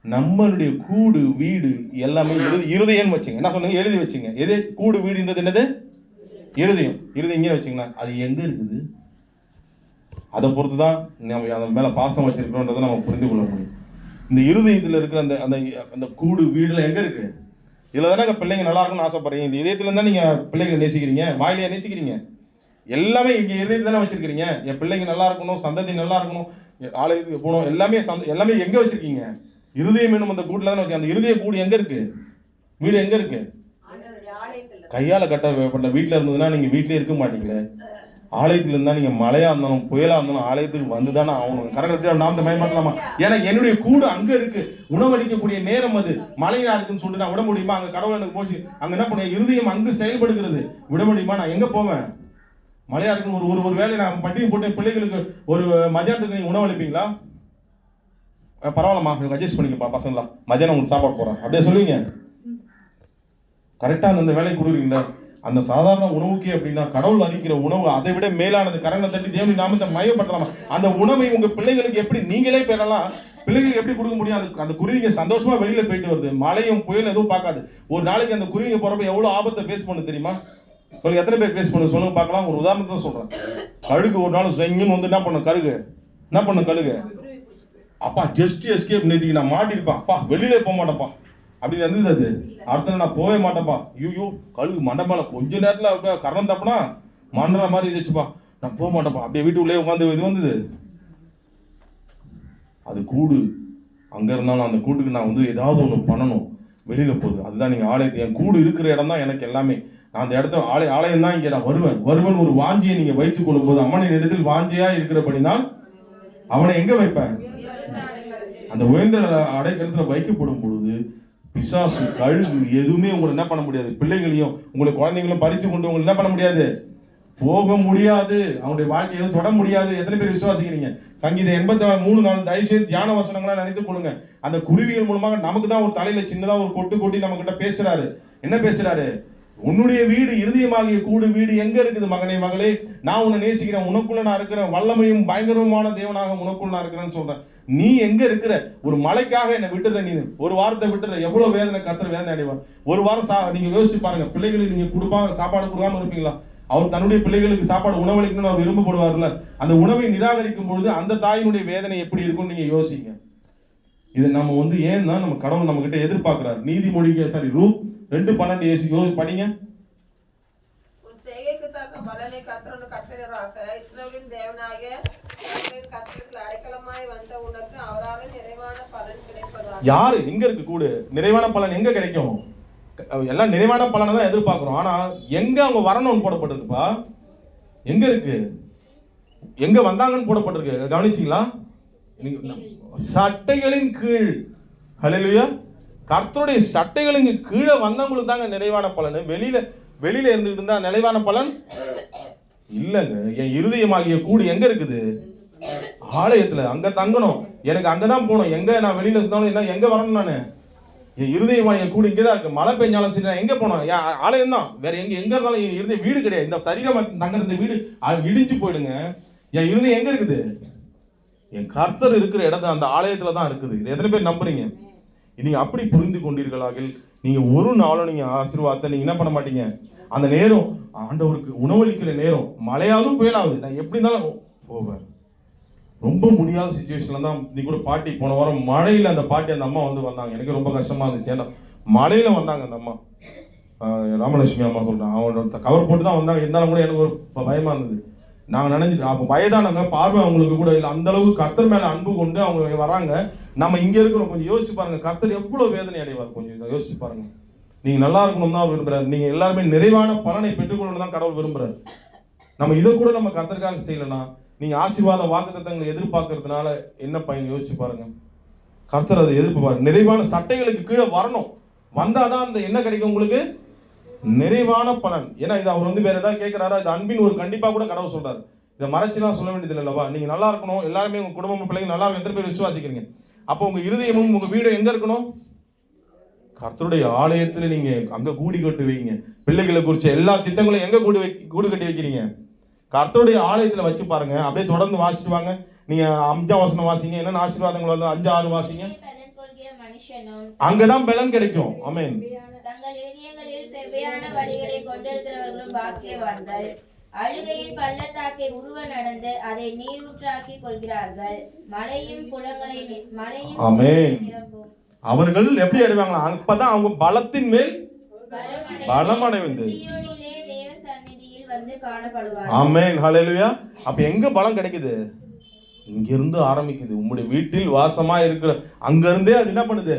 நம்மளுடைய கூடு வீடு எல்லாமே இருதயம்னு வச்சுங்க. என்ன சொன்னீங்க, எழுதி வச்சுங்க. எது கூடு வீடுன்றது என்னது, இருதயம். இருதயம் எங்கே வச்சுங்கன்னா அது எங்க இருக்குது, அதை பொறுத்து தான் நம்ம அதன் மேல பாசம் வச்சிருக்கிறோன்றதை நம்ம புரிந்து கொள்ள முடியும். இந்த இருதயத்தில் இருக்கிற அந்த அந்த அந்த கூடு வீடுல எங்க இருக்கு, இதுல தானே பிள்ளைங்க நல்லா இருக்கும்னு ஆசைப்படுறீங்க. இந்த இதயத்துல இருந்தா நீங்க பிள்ளைங்களை நேசிக்கிறீங்க, வாயிலையா நேசிக்கிறீங்க, எல்லாமே இங்க இருதயத்தை தானே வச்சிருக்கிறீங்க. என் பிள்ளைங்க நல்லா இருக்கணும், சந்ததி நல்லா இருக்கணும், ஆலயத்துக்கு போகணும், எல்லாமே எங்க வச்சிருக்கீங்க, இருதயம் என்னும் அந்த கூட்டுல தானே வச்சு. அந்த இருதய கூடு எங்க இருக்கு, வீடு எங்க இருக்கு, கையால கட்டப்பட்ட வீட்டுல இருந்ததுன்னா நீங்க வீட்லயே இருக்க மாட்டீங்களே. ஆலயத்துல இருந்தா நீங்க மழையா இருந்தாலும் புயலா இருந்தாலும் ஆலயத்துக்கு வந்துதானே ஆகணும். கரகத்துல நாம் மயமாத்தலாமா, ஏன்னா என்னுடைய கூடு அங்க இருக்கு. உணவளிக்கக்கூடிய நேரம் அது. மழையா இருக்குன்னு சொல்லிட்டு நான் விட முடியுமா, அங்க கடவுள் எனக்கு போச்சு, அங்க என்ன பண்ண இருதயம் அங்கு செயல்படுகிறது, விட முடியுமா, நான் எங்க போவேன். மழையா இருக்குன்னு ஒரு வேலை நான் பட்டினி போட்டு பிள்ளைகளுக்கு ஒரு மதியானத்துக்கு நீங்க உணவளிப்பீங்களா, பரவாயில்லம்மா எனக்கு அட்ஜஸ்ட் பண்ணிக்கப்பா பசங்களா, மதியானம் உங்களுக்கு சாப்பாடு போறேன் அப்படியே சொல்லுவீங்க. கரெக்டா அந்த வேலையை கொடுக்குறீங்களா. அந்த சாதாரண உணவுக்கே அப்படின்னா கடவுள் அறிக்கிற உணவு அதை விட மேலானது. கரங்களை தட்டி தேவனி நாமத்தை மையப்படுத்தலாமா. அந்த உணவை உங்க பிள்ளைகளுக்கு எப்படி நீங்களே பெறலாம், பிள்ளைகளுக்கு எப்படி கொடுக்க முடியும். அந்த குருவிங்க சந்தோஷமா வெளியில போயிட்டு வருது, மழையும் புயல் எதுவும் பார்க்காது. ஒரு நாளைக்கு அந்த குருவிங்க போறப்ப எவ்வளவு ஆபத்தை ஃபேஸ் பண்ணு தெரியுமா. உங்களுக்கு எத்தனை பேர் ஃபேஸ் பண்ணு சொல்லுங்க பார்க்கலாம். ஒரு உதாரணத்தை சொல்றேன். கழுகு ஒரு நாள் செங்கன்னு வந்து என்ன பண்ணும், கழுகு என்ன பண்ணும், கழுகு அப்பா ஜஸ்ட் எஸ்கேப், நேற்றுக்கு நான் மாட்டிருப்பேன், அப்பா வெளியிலே போக மாட்டேன்ப்பா அப்படின்னு இருந்தது. அது அடுத்த நான் போவே மாட்டேன்ப்பா. ஐயோ கழுகு மண்டை மேல கொஞ்ச நேரத்துல கரணம் தப்புனா மண்டற மாதிரி இருந்துச்சுப்பா, நான் போக மாட்டேன்ப்பா. அப்படியே வீட்டுக்குள்ளே உட்காந்து இது வந்தது. அது கூடு அங்க இருந்தாலும் அந்த கூட்டுக்கு நான் வந்து ஏதாவது ஒண்ணு பண்ணணும், வெளியில போகுது. அதுதான் நீங்க ஆலயத்தை, என் கூடு இருக்கிற இடம் தான் எனக்கு எல்லாமே. நான் அந்த இடத்த ஆலயம் தான் இங்க நான் வருவேன் ஒரு வாஞ்சியை நீங்க வைத்துக் கொள்ளும் போது, அம்மனின் இடத்தில் வாஞ்சியா இருக்கிறபடினால் அவனை எங்க வைப்பேன், அந்த உயர்ந்த அடைக்கலத்துல வைக்கப்படும் பொழுது பிசாசு கழுகு எதுவுமே உங்களை என்ன பண்ண முடியாது. பிள்ளைகளையும் உங்களை குழந்தைங்களும் பறித்து கொண்டு உங்களை என்ன பண்ண முடியாது, போக முடியாது. அவனுடைய வாழ்க்கையை எதுவும் தொட முடியாது. எத்தனை பேர் விசுவாசிக்கிறீங்க. சங்கீதம் 83:4 தயவுசெய்து தியான வசனங்களா நினைத்துக் கொள்ளுங்க. அந்த குருவிகள் மூலமாக நமக்கு தான் ஒரு தலையில சின்னதா ஒரு கொட்டி நம்ம கிட்ட பேசுறாரு. என்ன பேசுறாரு, உன்னுடைய வீடு இருதயமாகிய கூடு வீடு எங்க இருக்குது மகனே மகளே, நான் உன்னை நேசிக்கிறேன், உனக்குள்ள நான் இருக்கிறேன், வல்லமையும் பயங்கரமான தேவனாக உனக்குள்ள நான் இருக்கிறேன்னு சொல்றேன். நீ எங்க இருக்கிற, ஒரு மலைக்காக என்னை விட்டுற, நீ ஒரு வாரத்தை விட்டுற, எவ்வளவு வேதனை, கர்த்தர் வேதனை அடைவார். ஒரு வாரம் நீங்க யோசிச்சு பாருங்க, பிள்ளைகளுக்கு நீங்க சாப்பாடு கொடுக்காம இருப்பீங்களா. அவர் தன்னுடைய பிள்ளைகளுக்கு சாப்பாடு உணவளிக்கணும்னு அவர் விரும்பப்படுவார்ல. அந்த உணவை நிராகரிக்கும் பொழுது அந்த தாயினுடைய வேதனை எப்படி இருக்கும்னு நீங்க யோசிங்க. இது நம்ம வந்து ஏன்னா நம்ம கடவுள் நம்ம கிட்ட எதிர்பார்க்கிறார். நீதிமொழிக்கு ரூத் 2:12 படிங்க. யாரு எங்க இருக்கு கூடு, நிறைவான பலன் எங்க கிடைக்கும், எல்லாம் நிறைவான பலனை தான் எதிர்பார்க்கிறோம். ஆனா எங்க அவங்க வரணும்னு போடப்பட்டிருக்குப்பா, எங்க இருக்கு, எங்க வந்தாங்கன்னு போடப்பட்டிருக்கு, கவனிச்சிங்களா. சட்டைகளின் கீழ். ஹல்லேலூயா. கர்த்தருடைய சட்டைகளுக்கு கீழே வந்தவங்களுக்கு தாங்க நிறைவான பலன். வெளியில இருந்துகிட்டு இருந்தா நிறைவான பலன் இல்லைங்க. என் இருதயமாகிய கூடு எங்க இருக்குது? ஆலயத்துல. அங்க தங்கணும், எனக்கு அங்கதான் போகணும். எங்க நான் வெளியில இருந்தாலும் என்ன, எங்க வரணும்? நானு என் இருதயமாகிய கூடு இங்கதான் இருக்கு. மழை பெஞ்சாலும் சரி எங்க போனோம்? என் ஆலயம் தான். வேற எங்க இருந்தாலும் என் இருதய வீடு கிடையாது. இந்த சரீரம் தங்குற வீடு இடிஞ்சு போயிடுங்க. என் இருதயம் எங்க இருக்குது? என் கர்த்தர் இருக்கிற இடம் அந்த ஆலயத்துல தான் இருக்குது. இது எத்தனை பேர் நம்புறீங்க? நீங்க அப்படி புரிந்து கொண்டீர்களாக நீங்க ஒரு நாளும் நீங்க ஆசீர்வாதத்தை நீங்க என்ன பண்ண மாட்டீங்க. அந்த நேரம் ஆண்டவருக்கு உணவளிக்கிற நேரம், மழையாவது புயலாவது, நான் எப்படி இருந்தாலும் போவேன். ரொம்ப முடியாத சுச்சுவேஷன்ல தான் நீ கூட பாட்டி போன வாரம் மழையில அந்த பாட்டி அந்த அம்மா வந்தாங்க. எனக்கு ரொம்ப கஷ்டமா இருந்துச்சு. ஏன்னா மழையில வந்தாங்க அந்த அம்மா, ராமலட்சுமி அம்மா சொல்றாங்க. அவங்க கவர் போட்டு தான் வந்தாங்க. இருந்தாலும் கூட எனக்கு ஒரு பயமா இருந்தது. நாங்கள் நினைச்சிட்டு அப்போ வயதானவங்க, பார்வை அவங்களுக்கு கூட இல்லை. அந்த அளவுக்கு கர்த்தர் மேல அன்பு கொண்டு அவங்க வராங்க. நம்ம இங்க இருக்கிறோம். கொஞ்சம் யோசிச்சு பாருங்க, கர்த்தர் எவ்வளவு வேதனை அடைவார். கொஞ்சம் யோசிச்சு பாருங்க. நீங்க நல்லா இருக்கணும் தான் விரும்புறாரு. நீங்க எல்லாருமே நிறைவான பலனை பெற்றுக்கொள்ளணும் தான் கடவுள் விரும்புறாரு. நம்ம இதை கூட நம்ம கர்த்தருக்காக செய்யலன்னா, நீங்க ஆசீர்வாத வாக்குத்தத்தங்களை எதிர்பார்க்கறதுனால என்ன பயன்? யோசிச்சு பாருங்க. கர்த்தர் அதை எதிர்பார்ப்பாரு. நிறைவான சட்டைகளுக்கு கீழே வரணும். வந்தாதான் அந்த என்ன கிடைக்கும் உங்களுக்கு? நிறைவான பலன். ஏன்னா இது அவர் வேற ஏதாவது கேட்கிறாரா? இது அன்பின் ஒரு கண்டிப்பா கூட கடவுள் சொல்றாரு. இதை மறைச்சுலாம் சொல்ல வேண்டியது இல்லவா? நீங்க நல்லா இருக்கணும், எல்லாருமே உங்க குடும்பம் பிள்ளைங்க நல்லா இருக்கும், எத்தனை பேர் விசுவாசிக்கிறீங்க? அப்போ உங்க இருதயமும் உங்க வீடும் எங்க இருக்கணும்? கர்த்தருடைய ஆலயத்துல நீங்க அங்க கூடி கட்டு வைங்க. பிள்ளைகளை குறிச்ச எல்லா திட்டங்களும் எங்க கூடு கட்டி வைக்கிறீங்க? கர்த்தருடைய ஆலயத்துல வச்சு பாருங்க. அப்படியே தொடர்ந்து வாசிட்டு வாங்க. நீங்க 5ஆம் வசனம் வாசிங்க. என்னென்ன ஆசீர்வாதங்கள் வந்து 5, 6 வாசிங்க. அங்கதான் பலன் கிடைக்கும். ஆமென். தங்கள் இதயங்களில் செவ்வையான வழிகளை கொண்டிருக்கிறவர்களும் பாக்கியவான்கள். அழுகையின் பள்ளத்தாக்கை உருவ நடந்து அதை நீரூற்றாக்கி கொள்கிறார்கள். மலையும் குளங்களை நிரப்பும். அவர்கள் எப்படி அடைவாங்க? அப்பதான் அவங்க பலத்தின் மேல் பலம் அடைந்து சீயோனிலே தேவ சந்நிதியில் வந்து காணப்படுவார்கள். ஆமென். ஹல்லேலூயா. அப்ப எங்க பலம் கிடைக்குது? இங்க இருந்து ஆரம்பிக்குது. உங்களுடைய வீட்டில் வாசமா இருக்கிற அங்க இருந்தே அது என்ன பண்ணுது?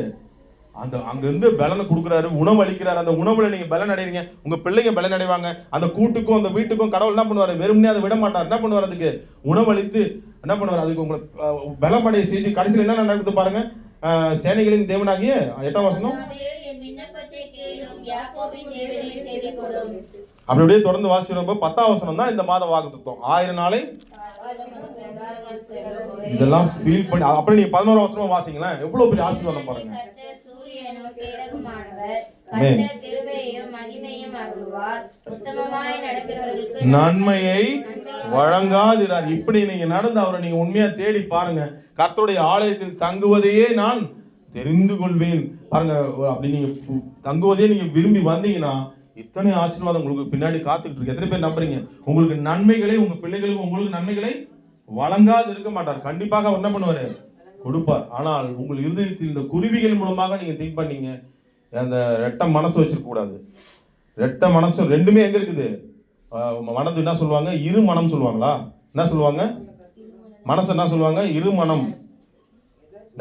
அங்க இருந்து பலனை கொடுக்குறாரு, உணவு அளிக்கிறாரு. அந்த உணவுல நீங்க பலன் அடைவீங்க, உங்க பிள்ளைங்க பலன் அடைவாங்க. அந்த கூட்டுக்கும் அந்த வீட்டுக்கும் கடவுள் என்ன பண்ணுவாரு? வெறுமனே அதை விட மாட்டார். என்ன பண்ணுவார்? அதுக்கு உணவு அளித்து என்ன பண்ணுவார்? அதுக்கு உங்களை பலமடைய செய்து கடைசியில் என்ன நடக்குது பாருங்க. சேனைகளின் தேவனாகிய 8ஆம் வசனம், அப்படியே தொடர்ந்து வாசிக்கிறப்ப 10ஆம் வசனம் தான் இந்த மாத வாக்குத்தத்தம். 1000 நாளை இதெல்லாம் ஃபீல் பண்ணி அப்புறம் நீங்க 11ஆம் வசனம் வாசிங்களேன். எவ்வளவு பெரிய ஆசீர்வாதம் பாருங்க. நன்மையை வழங்காதிரார். இப்படி நீங்க நடந்து அவரை நீங்க உண்மையா தேடி பாருங்க. கர்த்தருடைய ஆலயத்தில் தங்குவதையே நான் தெரிந்து கொள்வேன் பாருங்க. அப்படி நீங்க தங்குவதையே நீங்க விரும்பி வந்தீங்கன்னா இத்தனை ஆசீர்வாதம் உங்களுக்கு பின்னாடி காத்துக்கிட்டு இருக்கு. எத்தனை பேர் நம்புறீங்க? உங்களுக்கு நன்மைகளை, உங்க பிள்ளைகளுக்கு உங்களுக்கு நன்மைகளை வழங்காது இருக்க மாட்டார். கண்டிப்பாக அவர் என்ன பண்ணுவாரு? கொடுப்பார். ஆனால் உங்கள் இருதயத்தில் இந்த குருவிகள் மூலமாக நீங்க திங்க் பண்ணீங்க. அந்த ரெட்ட மனசு வச்சிருக்க கூடாது. ரெட்ட மனசு ரெண்டுமே எங்க இருக்குது? மனது என்ன சொல்லுவாங்க? இரு மனம் சொல்லுவாங்களா? என்ன சொல்லுவாங்க? மனசு என்ன சொல்லுவாங்க? இரு மனம்.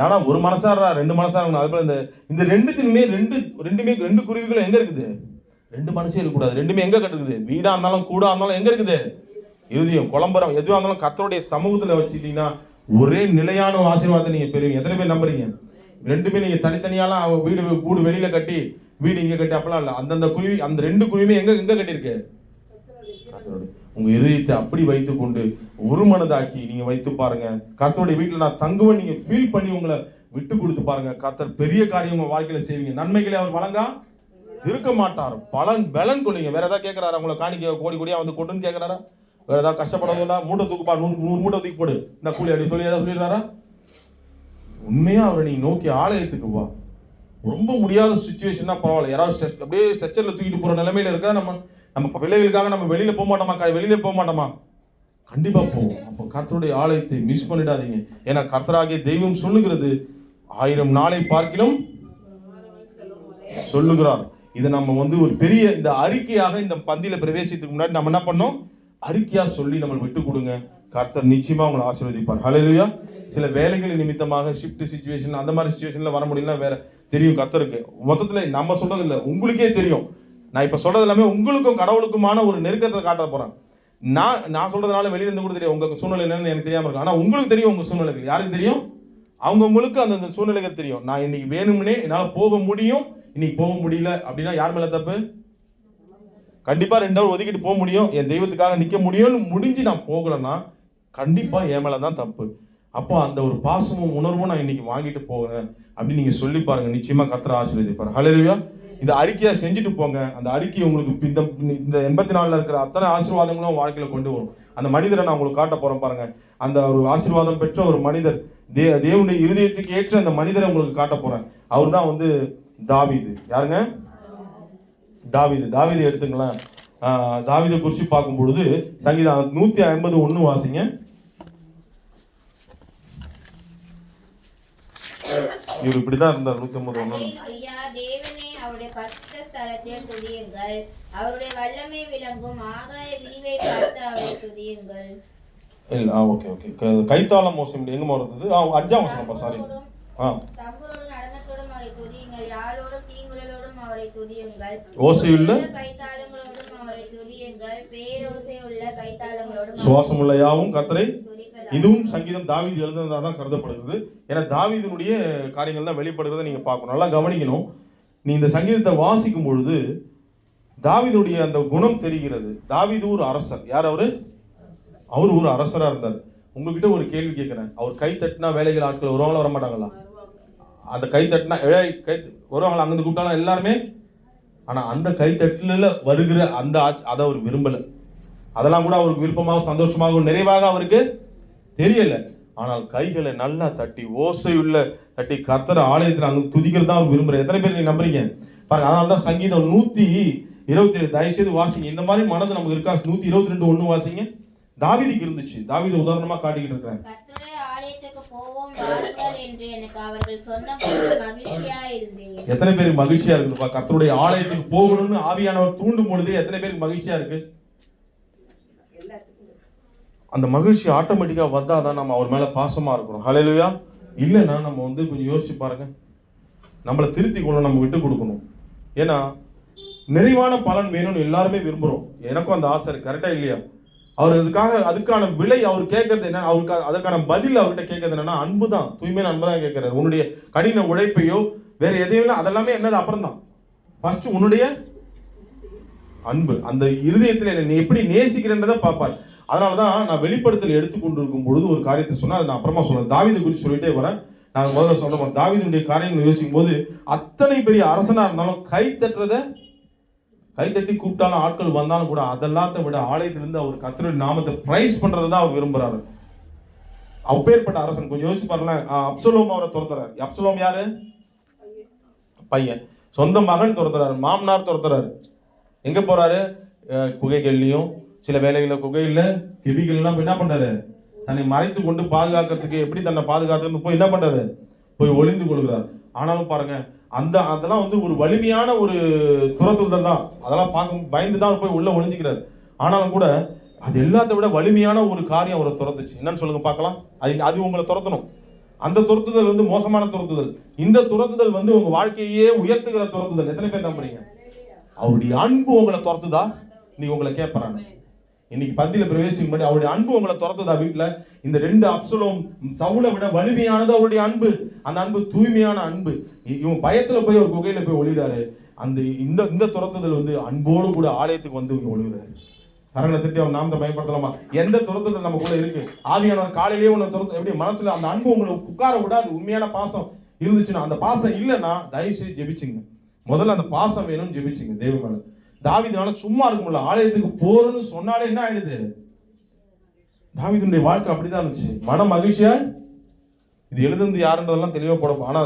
நானா ஒரு மனசாரா 2 மனசா இருக்கணும். அது போல இந்த ரெண்டுமே ரெண்டு குருவிகளும் எங்க இருக்குது? 2 மனசே இருக்கக்கூடாது. ரெண்டுமே எங்க கட்டுக்குது? வீடா இருந்தாலும் கூடா இருந்தாலும் எங்க இருக்குது? இருதயம். குழம்புறம் எதுவாக இருந்தாலும் கர்த்தருடைய சமூகத்துல வச்சுட்டீங்கன்னா ஒரே நிலையான ஆசீர்வாதத்தை நீங்க பெறுவீங்க. எத்தனை பேர் நம்புறீங்க? ரெண்டுமே நீங்க தனித்தனியாலாம் வீடு கூடு வெளியில கட்டி வீடு இங்க கட்டி அப்பெல்லாம் இல்ல. அந்தந்த குருவி, அந்த 2 குருவியுமே எங்க கட்டியிருக்கு? உங்க இதயத்தை அப்படி வைத்துக் கொண்டு ஒரு மனதாக்கி நீங்க வைத்து பாருங்க. கர்த்தருடைய வீட்டுல நான் தங்குவேன் நீங்க ஃபீல் பண்ணி உங்களை விட்டு கொடுத்து பாருங்க. கர்த்தர் பெரிய காரியம் உங்க வாழ்க்கையில செய்வீங்க. நன்மைகளை அவர் வழங்கா இருக்க மாட்டார். பலன் கொள்ளுங்க. வேற ஏதாவது கேட்கிறாரா? உங்களை காணிக்க கோடி கோடியா வந்து கொட்டுன்னு கேட்கிறாரா? வேற ஏதாவது கஷ்டப்படணும்னா மூட்டை தூக்குப்பா, 100 மூட்டை தூக்கி போடு இந்த கூலி அப்படி சொல்லி ஏதாவது சொல்லிடுறாரா? உண்மையா அவரை நீ நோக்கி ஆலயத்துக்கு வா. ரொம்ப முடியாத சுச்சுவேஷன்னா பரவாயில்ல. யாராவது அப்படியே ஸ்ட்ரெச்சர்ல தூக்கிட்டு போற நிலைமையில இருக்கா? நம்ம பிள்ளைகளுக்காக நம்ம வெளியில போக மாட்டோமா? கண்டிப்பா போவோம். அப்போ கர்த்தருடைய ஆலயத்தை மிஸ் பண்ணிடாதீங்க. ஏன்னா கர்த்தராகிய தெய்வம் சொல்லுகிறது 1000 நாளை பார்க்கிலும் சொல்லுகிறார். இதை நம்ம ஒரு பெரிய இந்த அறிக்கையாக இந்த பந்தியில பிரவேசித்துக்கு முன்னாடி நம்ம என்ன பண்ணோம்? அறிக்கையா சொல்லி நம்ம விட்டு கொடுங்க. கர்த்தர் நிச்சயமா உங்களை ஆசீர்வதிப்பார். ஹல்லேலூயா. சில வேலைகளின் நிமித்தமாக ஷிஃப்ட் சிச்சுவேஷன் அந்த மாதிரி சிச்சுவேஷன்ல வர முடியல. வேற தெரியும் கர்த்தருக்கு. மொத்தத்துல நம்ம சொல்றது இல்லை, உங்களுக்கே தெரியும். நான் இப்ப சொல்றது எல்லாமே உங்களுக்கும் கடவுளுக்குமான ஒரு நெருக்கத்தை காட்ட போறேன். நான் சொல்றதுனால வெளியில இருந்து கூட தெரியும் உங்க சூழ்நிலை என்னன்னு எனக்கு தெரியாம இருக்கும். ஆனா உங்களுக்கு தெரியும் உங்க சூழ்நிலைகள். யாருக்கு தெரியும்? அவங்கவுங்களுக்கு அந்த சூழ்நிலைகள் தெரியும். நான் இன்னைக்கு வேணும்னே என்னால போக முடியும், இன்னைக்கு போக முடியல அப்படின்னா யார் மேல தப்பு? கண்டிப்பா 2 ஹவர் ஒதுக்கிட்டு போக முடியும், என் தெய்வத்துக்காக நிக்க முடியும்னு முடிஞ்சு நான் போகலன்னா கண்டிப்பா என் மேல தான் தப்பு. அப்போ அந்த ஒரு பாசமும் உணர்வும் நான் இன்னைக்கு வாங்கிட்டு போகிறேன் அப்படின்னு நீங்க சொல்லி பாருங்க. நிச்சயமா கர்த்தர் ஆசீர்வதிப்பார். ஹல்லேலூயா. இந்த அறிக்கையா செஞ்சுட்டு போங்க. அந்த அறிக்கை உங்களுக்கு இந்த 84 இருக்கிற அத்தனை ஆசீர்வாதங்களும் வாழ்க்கையில கொண்டு வரும். அந்த மனிதரை நான் உங்களுக்கு காட்ட போறேன் பாருங்க. அந்த ஒரு ஆசீர்வாதம் பெற்ற ஒரு மனிதர், தேவனுடைய இருதயத்துக்கு ஏற்ற அந்த மனிதரை உங்களுக்கு காட்ட போறேன். அவர் தான் வந்து தாவீது. யாருங்க? தாவீது எடுத்துங்களேன். தாவீதை குறித்து பார்க்கும் பொழுது சங்கீதம் 151 வாசிங்க. இவர் இப்படிதான் இருந்தார். 151. தேவனே அவருடைய பரிசுத்த ஸ்தலத்தில் துதியுங்கள், அவருடைய வல்லமை விளங்கும் ஆகாய விரிவை பார்த்து அவரை துதியுங்கள். இல்ல ஓகே கைத்தாளம் மோசம் எங்க வருது? 5ஆம் வசனப்பா. சாரி. தம்புரோடும் நடனத்தோடும் அவரை துதியுங்கள், யாழோடும் தீங்குழலோடும் அவரை துதியுங்கள், ஓசையுள்ள கைத்தாளங்களோடும் அவரை துதியுங்கள், பேரோசை உள்ள கைத்தாளங்களோடும் சுவாசமுள்ள யாவும் கர்த்தரை. இதுவும் சங்கீதம் தாவீது எழுதுனதா தான் கருதப்படுகிறது. ஏன்னா தாவீதினுடைய காரியங்கள் தான் வெளிப்படுகிறத நீங்க பார்க்கணும். நல்லா கவனிக்கணும். நீ இந்த சங்கீதத்தை வாசிக்கும் பொழுது தாவீதுடைய அந்த குணம் தெரிகிறது. தாவீது ஒரு அரசர். யார் அவரு? அவர் ஒரு அரசரா இருந்தார். உங்ககிட்ட ஒரு கேள்வி கேட்கிறேன். அவர் கை தட்டினா வேலைகள் ஆட்கள் வருவாங்களா வரமாட்டாங்களா? அந்த கை தட்டினா கை வருவாங்களா? அங்கிருந்து கூப்பிட்டாலும் எல்லாருமே. ஆனா அந்த கை தட்டுல வருகிற அந்த அதை அவர் விரும்பல. அதெல்லாம் கூட அவருக்கு விருப்பமாக சந்தோஷமாக நிறைவாக அவருக்கு தெரியல. ஆனால் கைகளை நல்லா தட்டி ஓசையுள்ள தட்டி கர்த்தரை ஆலயத்தில் அங்க துதிக்கிறதா அவர் விரும்புறாரு. எத்தனை பேர் நீங்க நம்புறீங்க பாருங்க. அதனாலதான் சங்கீதம் 127 தயவு செய்து வாசிங்க. இந்த மாதிரி மனது நமக்கு இருக்கா? 122:1 வாசிங்க. தாவீதுக்கு இருந்துச்சு. தாவீது உதாரணமா காட்டிக்கிட்டு இருக்கிறேன். கர்த்தருடைய ஆலயத்துக்கு போவோம் வாருங்கள் என்று எனக்கு அவர்கள் சொன்னபோது மகிழ்ச்சியா இருந்தேன். எத்தனை பேருக்கு மகிழ்ச்சியா இருக்குதுப்பா? கர்த்தருடைய ஆலயத்துக்கு போகணும்னு ஆவியானவர் தூண்டும் பொழுது எத்தனை பேருக்கு மகிழ்ச்சியா இருக்கு? அந்த மகிழ்ச்சி ஆட்டோமேட்டிக்கா வந்தாதான் நம்ம அவர் மேல பாசமா இருக்கிறோம். ஹல்லேலூயா. இல்லைன்னா நம்ம வந்து கொஞ்சம் யோசிச்சு பாருங்க. நம்மளை திருத்தி கொள்ள நம்ம விட்டு கொடுக்கணும். ஏன்னா நிறைவான பலன் வேணும்னு எல்லாருமே விரும்புறோம். எனக்கும் அந்த ஆசை இருக்கு. கரெக்டா இல்லையா? அவர் அதுக்கான விலை அவர் கேட்கறது என்ன? அவருக்கு அதற்கான பதில் அவர்கிட்ட கேட்கறது என்னன்னா அன்பு தான். தூய்மையான அன்பு தான் கேட்கிறார். உன்னுடைய கடின உழைப்பையோ வேற எதையும் அதெல்லாமே என்னது அப்புறம் தான். ஃபர்ஸ்ட் உன்னுடைய அன்பு, அந்த இருதயத்தில் நீ எப்படி நேசிக்கிறன்றதை பார்ப்பார். அதனாலதான் நான் வெளிப்படுத்தல் எடுத்துக்கொண்டு இருக்கும் பொழுது ஒரு காரியத்தை சொன்னா அதை நான் அப்புறமா சொல்றேன். தாவீதை குறித்து சொல்லிட்டே வரேன். நான் முதல்ல சொல்றேன். தாவீதுடைய காரியங்களை யோசிக்கும் போது அத்தனை பெரிய அரசனா இருந்தாலும் கை தட்டி கூப்பிட்டாலும் ஆட்கள் வந்தாலும் கூட அதெல்லாத்த விட ஆலயத்திலிருந்து அவர் கர்த்தருடைய நாமத்தை பிரைஸ் பண்றதை தான் அவர் விரும்புறாரு. அப்பேற்பட்ட அரசன். கொஞ்சம் யோசிச்சு பாருங்களேன். அப்சலோம் அவரை துரத்துறாரு. அப்சலோம் யாரு? பையன். சொந்த மகன் துரத்துறாரு. மாமனார் துரத்துறாரு. எங்க போறாரு? குகைகள்லயும் சில வேலைகளை குகையில கெபிகள் எல்லாம் என்ன பண்றாரு? தன்னை மறைத்து கொண்டு பாதுகாக்கிறதுக்கு எப்படி தன்னை பாதுகாத்துன்னு போய் என்ன பண்றாரு? போய் ஒளிந்து கொள்கிறார். ஆனாலும் பாருங்க அதெல்லாம் வந்து ஒரு வலிமையான ஒரு துரத்துதல் தான். அதெல்லாம் பார்க்க பயந்து தான் போய் உள்ள ஒளிஞ்சுக்கிறார். ஆனாலும் கூட அது எல்லாத்த விட வலிமையான ஒரு காரியம் அவரை துரத்துச்சு. என்னன்னு சொல்லுங்க பார்க்கலாம். அது உங்களை துரத்தணும். அந்த துரத்துதல் வந்து மோசமான துரத்துதல். இந்த துரத்துதல் வந்து உங்க வாழ்க்கையே உயர்த்துகிற துரத்துதல். எத்தனை பேர் நம்புறீங்க? அவருடைய அன்பு உங்களை துரத்துதா? நீங்க உங்களை கேட்பறாங்க. இன்னைக்கு பந்தியில பிரவேசிக்கும் முன்னாடி அவருடைய அன்பு உங்களை துரத்துதா? வீட்டுல இந்த 2 அப்சலோம் சவுலை விட வலிமையானது அவருடைய அன்பு. அந்த அன்பு தூய்மையான அன்பு. இவன் பயத்துல போய் ஒரு குகையில போய் ஒளிறாரு. அந்த இந்த துரத்துதல் வந்து அன்போடு கூட ஆலயத்துக்கு வந்து ஒளிறாரு. கரங்களை திட்டி அவன் நாமத்தை பயன்படுத்தலாமா? எந்த துரத்துதல் நமக்குள்ள இருக்கு? ஆவியானவர் காலையிலேயே உன்னை துரத்து எப்படி மனசுல அந்த அன்பு உங்களை உட்கார விடாது. உண்மையான பாசம் இருந்துச்சுன்னா, அந்த பாசம் இல்லைன்னா தயவு செய்து ஜெபிச்சுங்க. முதல்ல அந்த பாசம் வேணும்னு ஜெபிச்சுங்க தேவ மேல. தாவீதுனால சும்மா இருக்க முடியல. ஆலயத்துக்கு போறன்னு சொன்னாலே என்ன ஆயிடுது? தாவீதுடைய வாழ்க்கை அப்படிதான் இருந்துச்சு. மன மகிழ்ச்சியா இது எழுதுந்து யாருன்றதெல்லாம் தெளிவா போடப்போம். ஆனா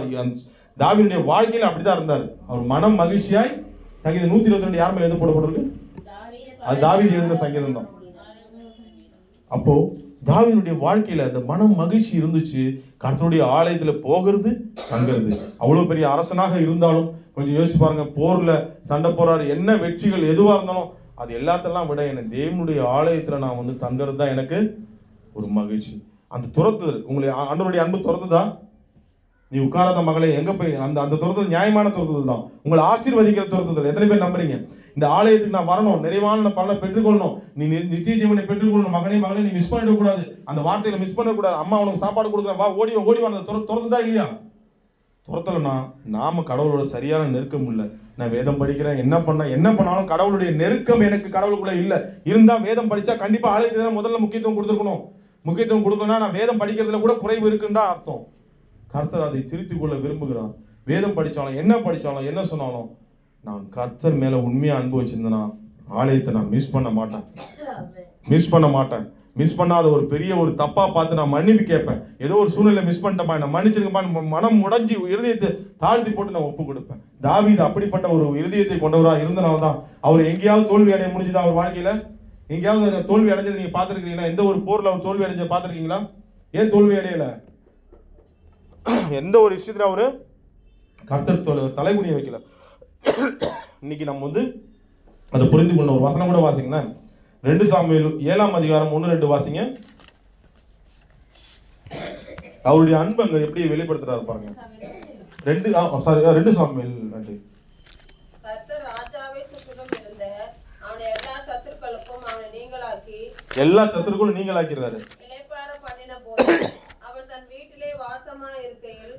தாவீதுடைய வாழ்க்கையில அப்படிதான் இருந்தார். அவர் மனம் மகிழ்ச்சியாய். சங்கீதம் 122 யாருமே எழுத போடப்பட்டிருக்கு? அது தாவீது எழுந்த சங்கீதம் தான். அப்போ தாவீதுடைய வாழ்க்கையில அந்த மனம் மகிழ்ச்சி இருந்துச்சு. கர்த்தருடைய ஆலயத்துல போகிறது தங்கிறது. அவ்வளவு பெரிய அரசனாக இருந்தாலும் கொஞ்சம் யோசிச்சு பாருங்க. போர்ல சண்டை போறாரு. என்ன வெற்றிகள் எதுவா இருந்தாலும் அது எல்லாத்தெல்லாம் விட எனக்கு தேவனுடைய ஆலயத்துல நான் வந்து தங்கிறது தான் எனக்கு ஒரு மகிழ்ச்சி. அந்த துரத்துதல் உங்களை ஆண்டவருடைய அன்பு துரத்துதா? நீ உட்காராத மகளே எங்க போய் அந்த துரத்துதல் நியாயமான துரத்துதல் தான். உங்களை ஆசீர்வதிக்கிற துரத்துதல். எத்தனை பேர் நம்புறீங்க? இந்த ஆலயத்துக்கு நான் வரணும், நிறைவான பலனை பெற்றுக்கொள்ளணும், நீ நித்திய ஜீவனை பெற்றுக்கொள்ளணும், மகனே மகளே நீ மிஸ் பண்ணிட கூடாது, அந்த வார்த்தையில மிஸ் பண்ணக்கூடாது. அம்மா உனக்கு சாப்பாடு கொடுக்குறேன், வா ஓடி ஓடி வா, துரத்துதா இல்லையா? துரத்தலைன்னா நாம கடவுளோட சரியான நெருக்கம் இல்லை. நான் வேதம் படிக்கிறேன், என்ன பண்ணாலும் கடவுளுடைய நெருக்கம் எனக்கு கடவுளுக்குள்ள இல்லை. இருந்தா வேதம் படிச்சா கண்டிப்பா ஆலயத்துக்கு தான் முதல்ல முக்கியத்துவம் கொடுத்துருக்கணும். முக்கியத்துவம் கொடுக்கணும்னா நான் வேதம் படிக்கிறதுல கூட குறைவு இருக்குன்னு தான் அர்த்தம். கர்த்தர் அதை திருத்திக் கொள்ள விரும்புகிறான். வேதம் படிச்சாலும் என்ன சொன்னாலும் நான் கர்த்தர் மேல உண்மையா அன்பு வச்சிருந்தேன்னா ஆலயத்தை நான் மிஸ் பண்ண மாட்டேன். மிஸ் பண்ணாத ஒரு பெரிய ஒரு தப்பா பார்த்து நான் மன்னிப்பு கேட்பேன். ஏதோ ஒரு சூழ்நிலை மிஸ் பண்ணிட்டப்பா, என்ன மன்னிச்சிருக்கப்பா, மனம் உடைஞ்சி இருதயத்தை தாழ்த்தி போட்டு நான் ஒப்பு கொடுப்பேன். தாவீது அப்படிப்பட்ட ஒரு இருதயத்தை கொண்டவராக இருந்தனால தான் அவர் எங்கேயாவது தோல்வி அடைய முடிஞ்சுதா? அவர் வாழ்க்கையில எங்கேயாவது தோல்வி அடைஞ்சது நீங்க பார்த்துருக்கீங்களா? எந்த ஒரு போர்ல அவர் தோல்வி அடைஞ்ச பார்த்துருக்கீங்களா? ஏன் தோல்வி அடையல? எந்த ஒரு விஷயத்துல அவரு கர்த்தர் தலைகுனிய வைக்கல. இன்னைக்கு நம்ம அதை புரிந்து கொள்ள ஒரு வசனம் கூட வாசிங்கன்னா 2 சாமுவேல் 7ஆம் அதிகாரம் 1-2 வாசிங்க. அவருடைய அன்பு அங்க எப்படி வெளிப்படுத்துறாரு பாருங்க. 2 சாமுவேல் 2. கர்த்தர் ராஜாவை சுற்றிலும் இருந்த அவனுடைய எல்லா சத்துருக்களும் நீங்களாக்கிறாரு. இளைப்பாற பண்ணின போது அவன் தன் வீட்டிலே வாசமா இருக்கையில்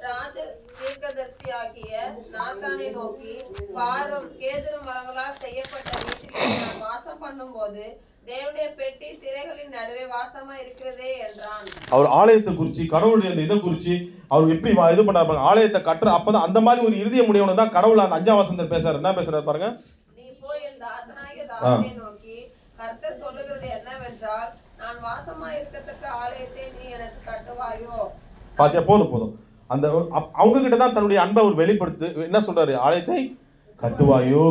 ராஜ தீர்க்கதரிசியாகிய நாத்தானை நோக்கி, பாரும் கேதுரு மரங்களால் செய்யப்பட்ட வீட்டிலே நான் வாசம் பண்ணும் போது தேவனுடைய பெட்டி திரைகளின் நடுவே வாசமா இருக்கிறதே என்றான். அவர் ஆலயத்தை குறிச்சு, கடவுளுடைய அந்த இதை குறிச்சு அவர் எப்படி இது பண்ணாரு, ஆலயத்தை கட்டுற அப்பதான் அந்த மாதிரி ஒரு இருதயம் உடையவன தான் கடவுள் அந்த 5ஆம் வசனத்துல பேசுறாரு. என்ன பேசுறாரு பாருங்க. நீ போய் என் தாசனாகிய தாவீதை நோக்கி, கர்த்தர் சொல்லுகிறது என்னவென்றால், நான் வாசமா இருக்கத்தக்க ஆலயத்தை நீ எனக்கு கட்டுவாயோ? பாத்தியா, போதும் அந்த அவங்க கிட்ட தான் தன்னுடைய அன்பை அவர் வெளிப்படுத்து. என்ன சொல்றாரு? ஆலயத்தை கட்டுவாயோ,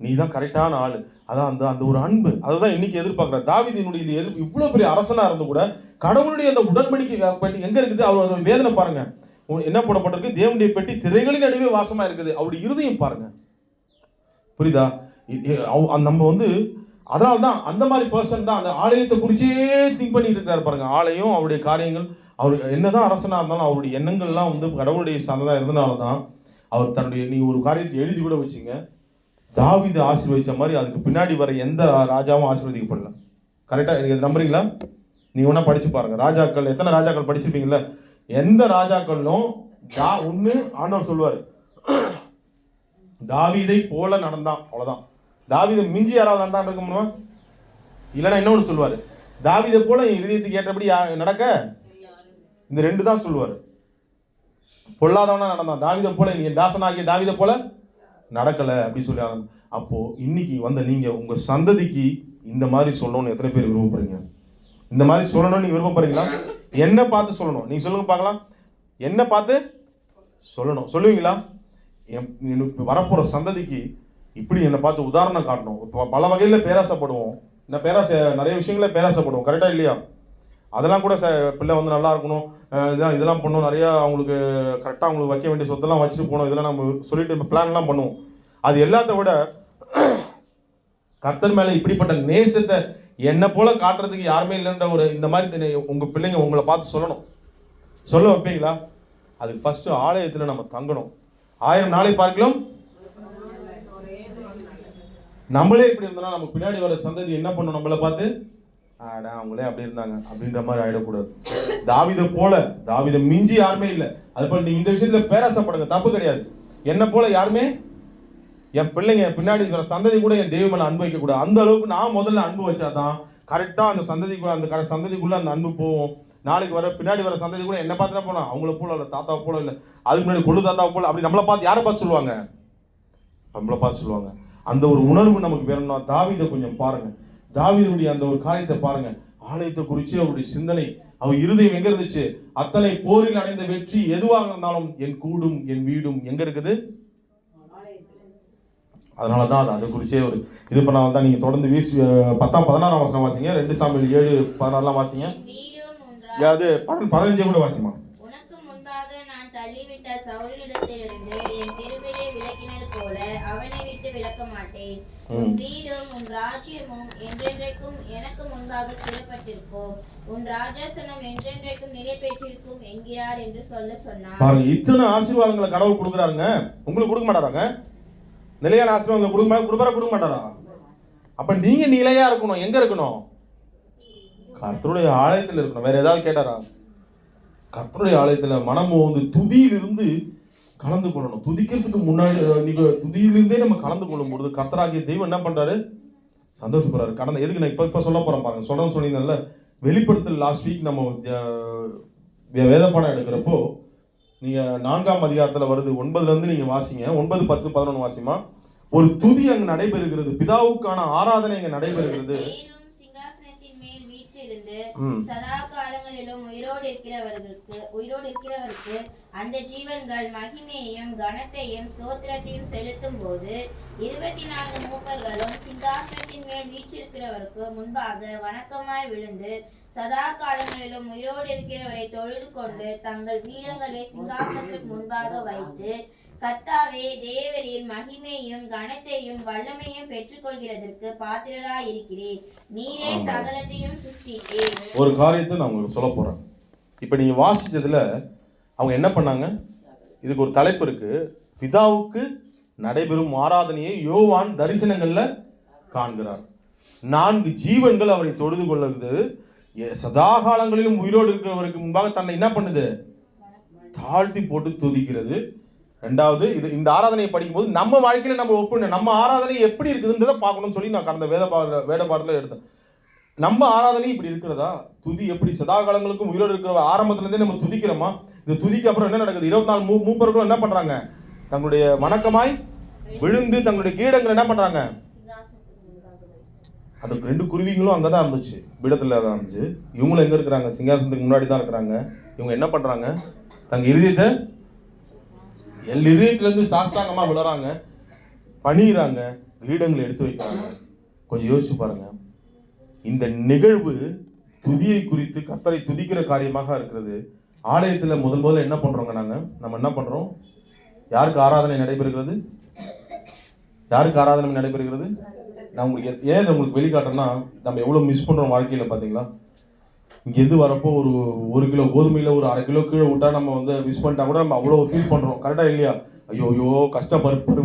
நீ தான் கரெக்டான ஆளு. அதான் அந்த ஒரு அன்பு, அதுதான் இன்னைக்கு எதிர்பார்க்கிறார். தாவீதினுடைய இந்த எதிர்ப்பு, இவ்வளவு பெரிய அரசனா இருந்து கூட கடவுளுடைய அந்த உடன்படிக்கை எங்க இருக்குது? அவர் வேதனை பாருங்க, என்ன போடப்பட்டிருக்கு? தேவனுடைய பெட்டி திரைகளின் நடுவே வாசமா இருக்குது. அவருடைய இருதயம் பாருங்க, புரியுதா? நம்ம அதனால்தான் அந்த மாதிரி பர்சன் தான் அந்த ஆலயத்தை குறிச்சே திங்க் பண்ணிட்டு இருக்காரு பாருங்க. ஆலயம், அவருடைய காரியங்கள், அவர் என்னதான் அரசனா இருந்தாலும் அவருடைய எண்ணங்கள்லாம் கடவுளுடைய சார்ந்ததா இருந்தனாலதான் அவர் தன்னுடைய, நீ ஒரு காரியத்தை எழுதி கூட வச்சுங்க, தாவீது ஆசீர்வதிச்ச மாதிரி அதுக்கு பின்னாடி வர எந்த ராஜாவும் ஆசீர்வதிக்கப்படல. கரெக்டா எனக்கு நம்புறீங்களா? நீங்க ஒன்னா படிச்சு பாருங்க. ராஜாக்கள், எத்தனை ராஜாக்கள் படிச்சிருப்பீங்கல்ல, எந்த ராஜாக்களும் ஒண்ணு ஆண்டவர் சொல்லுவாரு, தாவீதை போல நடந்தான், அவ்வளவுதான். தாவீதை மிஞ்சி யாராவது நடந்தான் இருக்குமா? இல்லைன்னா இன்னொன்னு சொல்லுவாரு, தாவீதை போல என் இருதயத்துக்கு ஏற்றபடி நடக்க, இந்த 2 தான் சொல்லுவாரு. பொல்லாதவனா நடந்தான், தாவீதை போல நீ தாசனாகிய தாவீதை போல நடக்கல அப்படின்னு சொல்லி. அப்போ இன்னைக்கு நீங்க உங்க சந்ததிக்கு இந்த மாதிரி சொல்லணும்னு எத்தனை பேர் விருப்பப்படுறீங்க? இந்த மாதிரி சொல்லணும்னு நீங்க விருப்பப்படுறீங்களா? என்ன பார்த்து சொல்லணும்? நீங்க சொல்லுங்க பார்க்கலாம். என்ன பார்த்து சொல்லணும்? சொல்லுவீங்களா? வரப்போற சந்ததிக்கு இப்படி என்னை பார்த்து உதாரணம் காட்டணும். பல வகையில பேராசைப்படுவோம், இந்த நிறைய விஷயங்கள பேராசைப்படுவோம், கரெக்டா இல்லையா? அதெல்லாம் கூட பிள்ளை நல்லா இருக்கணும், இதெல்லாம் பண்ணணும், நிறைய அவங்களுக்கு கரெக்டாக அவங்களுக்கு வைக்க வேண்டிய சொத்தெல்லாம் வச்சுட்டு போகணும், இதெல்லாம் நம்ம சொல்லிட்டு பிளான்லாம் பண்ணுவோம். அது எல்லாத்த விட கர்த்தர் மேலே இப்படிப்பட்ட நேசத்தை என்னை போல காட்டுறதுக்கு யாருமே இல்லைன்ற ஒரு இந்த மாதிரி உங்க பிள்ளைங்க உங்களை பார்த்து சொல்லணும். சொல்ல வைப்பீங்களா? அதுக்கு ஃபர்ஸ்ட் ஆலயத்தில் நம்ம தங்கணும். 1000 நாளை பார்க்கலாம். நம்மளே இப்படி இருந்தோம்னா நமக்கு பின்னாடி வர சந்ததி என்ன பண்ணும்? நம்மளை பார்த்து அவங்களே அப்படி இருந்தாங்க அப்படின்ற மாதிரி ஆயிடக்கூடாது. தாவீதை மிஞ்சி யாருமே இல்லை. அது போல நீங்க இந்த விஷயத்துல பேராசைப்படுங்க, தப்பு கிடையாது. என்ன போல யாருமே, என் பிள்ளைங்க பின்னாடி இருக்கிற சந்ததி கூட என் தெய்வம் மேல அன்பு வைக்க கூடாது. அந்த அளவுக்கு நான் முதல்ல அன்பு வச்சாதான் கரெக்டா அந்த சந்ததிக்குள்ள அந்த அன்பு போவோம். நாளைக்கு பின்னாடி வர சந்ததி கூட என்ன பார்த்துனா போனா அவங்கள போல இல்லை, தாத்தாவை போல இல்லை, அதுக்கு முன்னாடி கொள்ளு தாத்தாவை போல அப்படி நம்மளை பார்த்து யாரை பார்த்து சொல்லுவாங்க? நம்மளை பார்த்து சொல்லுவாங்க. அந்த ஒரு உணர்வு நமக்கு வேணும்னா தாவீதை கொஞ்சம் பாருங்க. தாவீதுடைய அந்த ஒரு காரியத்தை பாருங்க. ஆலயத்தை குறித்து அவருடைய சிந்தனை, அவர் இருதயம் எங்க இருந்துச்சு? அத்தனை போரில் அடைந்த வெற்றி எதுவாக இருந்தாலும் என் கூடும் என் வீடும் எங்க இருக்குது? அதனாலதான் அதை குறிச்சே ஒரு இது பண்ணால்தான். நீங்க தொடர்ந்து 10-16 வசனம் வாசிங்க. 2 சாமுவேல் 7-16 வாசிங்க. அது 15 கூட வாசிமா. உனக்கு முன்பாக நான் தள்ளிவிட்ட சவுலினிடத்திலிருந்து என் கிருபையை விலக்கினது போல அவனை விட்டு விலக்க மாட்டேன். உன் வீடும் உன் ராஜ்யமும் என்றென்றைக்கும் எனக்கு முன்பாக ஸ்திரப்பட்டிருக்கும், உன் ராஜாசனம் என்றென்றைக்கும் நிலை பெற்றிருக்கும் என்கிறார் என்று சொன்னார். பாருங்க, இத்தனை ஆசீர்வாதங்களை கடவுள் கொடுக்குறாருங்க, உங்களுக்கு கொடுக்க மாட்டாராங்க? நிலையான ஆசீர்வாதம் கொடுக்க மாட்டாரா? அப்ப நீங்க நிலையா இருக்கணும். எங்க இருக்கணும்? கர்த்தருடைய ஆலயத்தில் இருக்கணும். வேற ஏதாவது கேட்டாரா? கர்த்தருடைய ஆலயத்துல மனம் வந்து துதியிலிருந்து கலந்து கொள்ளணும். துதிக்கிறதுக்கு முன்னாடி நீங்க துதியிலிருந்தே நம்ம கலந்து கொள்ளும் பொழுது கர்த்தராகிய தெய்வம் என்ன பண்றாரு? சந்தோஷப்படுறாரு. கடந்த எதுக்கு நான் இப்ப சொல்ல போறேன் பாருங்க. சொல்றேன்னு சொன்னீங்கல்ல, வெளிப்படுத்தல் லாஸ்ட் வீக் நம்ம வேத பாடம் எடுக்கிறப்போ நீங்க 4ஆம் அதிகாரத்துல வருது. 9ல இருந்து நீங்க வாசிங்க. 9, 10, 11 வாசிமா. ஒரு துதி அங்கு நடைபெறுகிறது. பிதாவுக்கான ஆராதனை அங்கு நடைபெறுகிறது. சிங்காசனத்தின் மேல் வீற்றிருந்து சதா காலங்களிலும் உயிரோடு இருக்கிறவருக்கு அந்த ஜீவன்கள் மகிமையையும் கனத்தையும் ஸ்தோத்திரத்தையும் செலுத்தும் போது 24 மூப்பர்களும் சிங்காசனத்தின் மேல் வீற்றிருக்கிறவருக்கு முன்பாக வணக்கமாய் விழுந்து சதா காலங்களிலும் உயிரோடு இருக்கிறவரை தொழுது கொண்டு தங்கள் பீடங்களை சிங்காசனத்திற்கு முன்பாக வைத்து, கர்த்தாவே, தேவரீர் மகிமையும் கனத்தையும் வல்லமையும் பெற்றுக்கொள்கிறதற்கு பாத்திரராய் இருக்கிறீர். நீரே சகலத்தையும் சிருஷ்டித்தீர். ஒரு காரியத்தை நான் உங்களுக்கு சொல்ல போறேன். இப்ப நீங்க வாசிச்சதுல அவங்க என்ன பண்ணாங்க? இதுக்கு ஒரு தலைப்பு இருக்கு. பிதாவுக்கு நடைபெறும் ஆராதனையை யோவான் தரிசனங்கள்ல காண்கிறார். 4 ஜீவன்கள் அவரை தொழுது கொள்ளுது. சதா காலங்களிலும் உயிரோடு இருக்கிறவருக்கு முன்பாக தன்னை என்ன பண்ணுது? தாழ்த்தி போட்டு துதிக்கிறது. ரெண்டாவது, இந்த ஆராதனையை படிக்கும்போது நம்ம வாழ்க்கையில நம்ம ஒப்புணும், நம்ம ஆராதனை எப்படி இருக்குதுன்றதை பார்க்கணும்னு சொல்லி நான் கடந்த வேத பாடத்துல எடுத்தேன். நம்ம ஆராதனை இப்படி இருக்கிறதா? துதி எப்படி சதா காலங்களுக்கும் உயிரோடு இருக்கிற ஆரம்பத்துல இருந்தே நம்ம துதிக்கிறோமா? இந்த துதிக்கு அப்புறம் என்ன நடக்குது? 24 மூப்பர்களும் என்ன பண்றாங்க? தங்களுடைய வணக்கமாய் விழுந்து தங்களுடைய கீடங்கள் என்ன பண்றாங்க? அந்த 2 குருவிகளும் அங்கதான் இருந்துச்சு, பீடத்துல தான் இருந்துச்சு. இவங்களும் எங்க இருக்கிறாங்க? சிங்காசனத்துக்கு முன்னாடி தான் இருக்கிறாங்க. இவங்க என்ன பண்றாங்க? தங்க இருதயத்தை இருந்து சாஷ்டாங்கமா விழுறாங்க, பணிகிறாங்க, கிரீடங்களை எடுத்து வைக்கிறாங்க. கொஞ்சம் யோசிச்சு பாருங்க. இந்த நிகழ்வு துதியை குறித்து கர்த்தரை துதிக்கிற காரியமாக இருக்கிறது. ஆலயத்துல முதல்ல என்ன பண்றோங்க? நம்ம என்ன பண்றோம்? யாருக்கு ஆராதனை நடைபெறுகிறது? யாருக்கு ஆராதனை நடைபெறுகிறது? நான் உங்களுக்கு ஏன் உங்களுக்கு வெளிக்காட்டுறேன்னா, நம்ம எவ்வளவு மிஸ் பண்றோம் வாழ்க்கையில. பாத்தீங்களா, இங்கேருந்து வரப்போ ஒரு கிலோ கோதுமையில ஒரு 1/2 கிலோ கீழே விட்டா நம்ம வந்து மிஸ் பண்ணிட்டா கூட நம்ம அவ்வளோ ஃபீல் பண்றோம். கரெக்டா இல்லையா? ஐயோ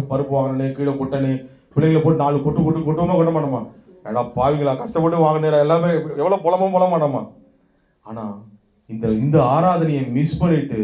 பருப்பு வாங்கினே, கீழே கொட்டனே, பிள்ளைங்களை போட்டு 4 கொட்ட மாட்டோமா? ஏடா பாவிங்களா, கஷ்டப்பட்டு வாங்கினேடா, எல்லாமே எவ்வளோ புலம்ப மாட்டோமா? ஆனா இந்த ஆராதனையை மிஸ் பண்ணிட்டு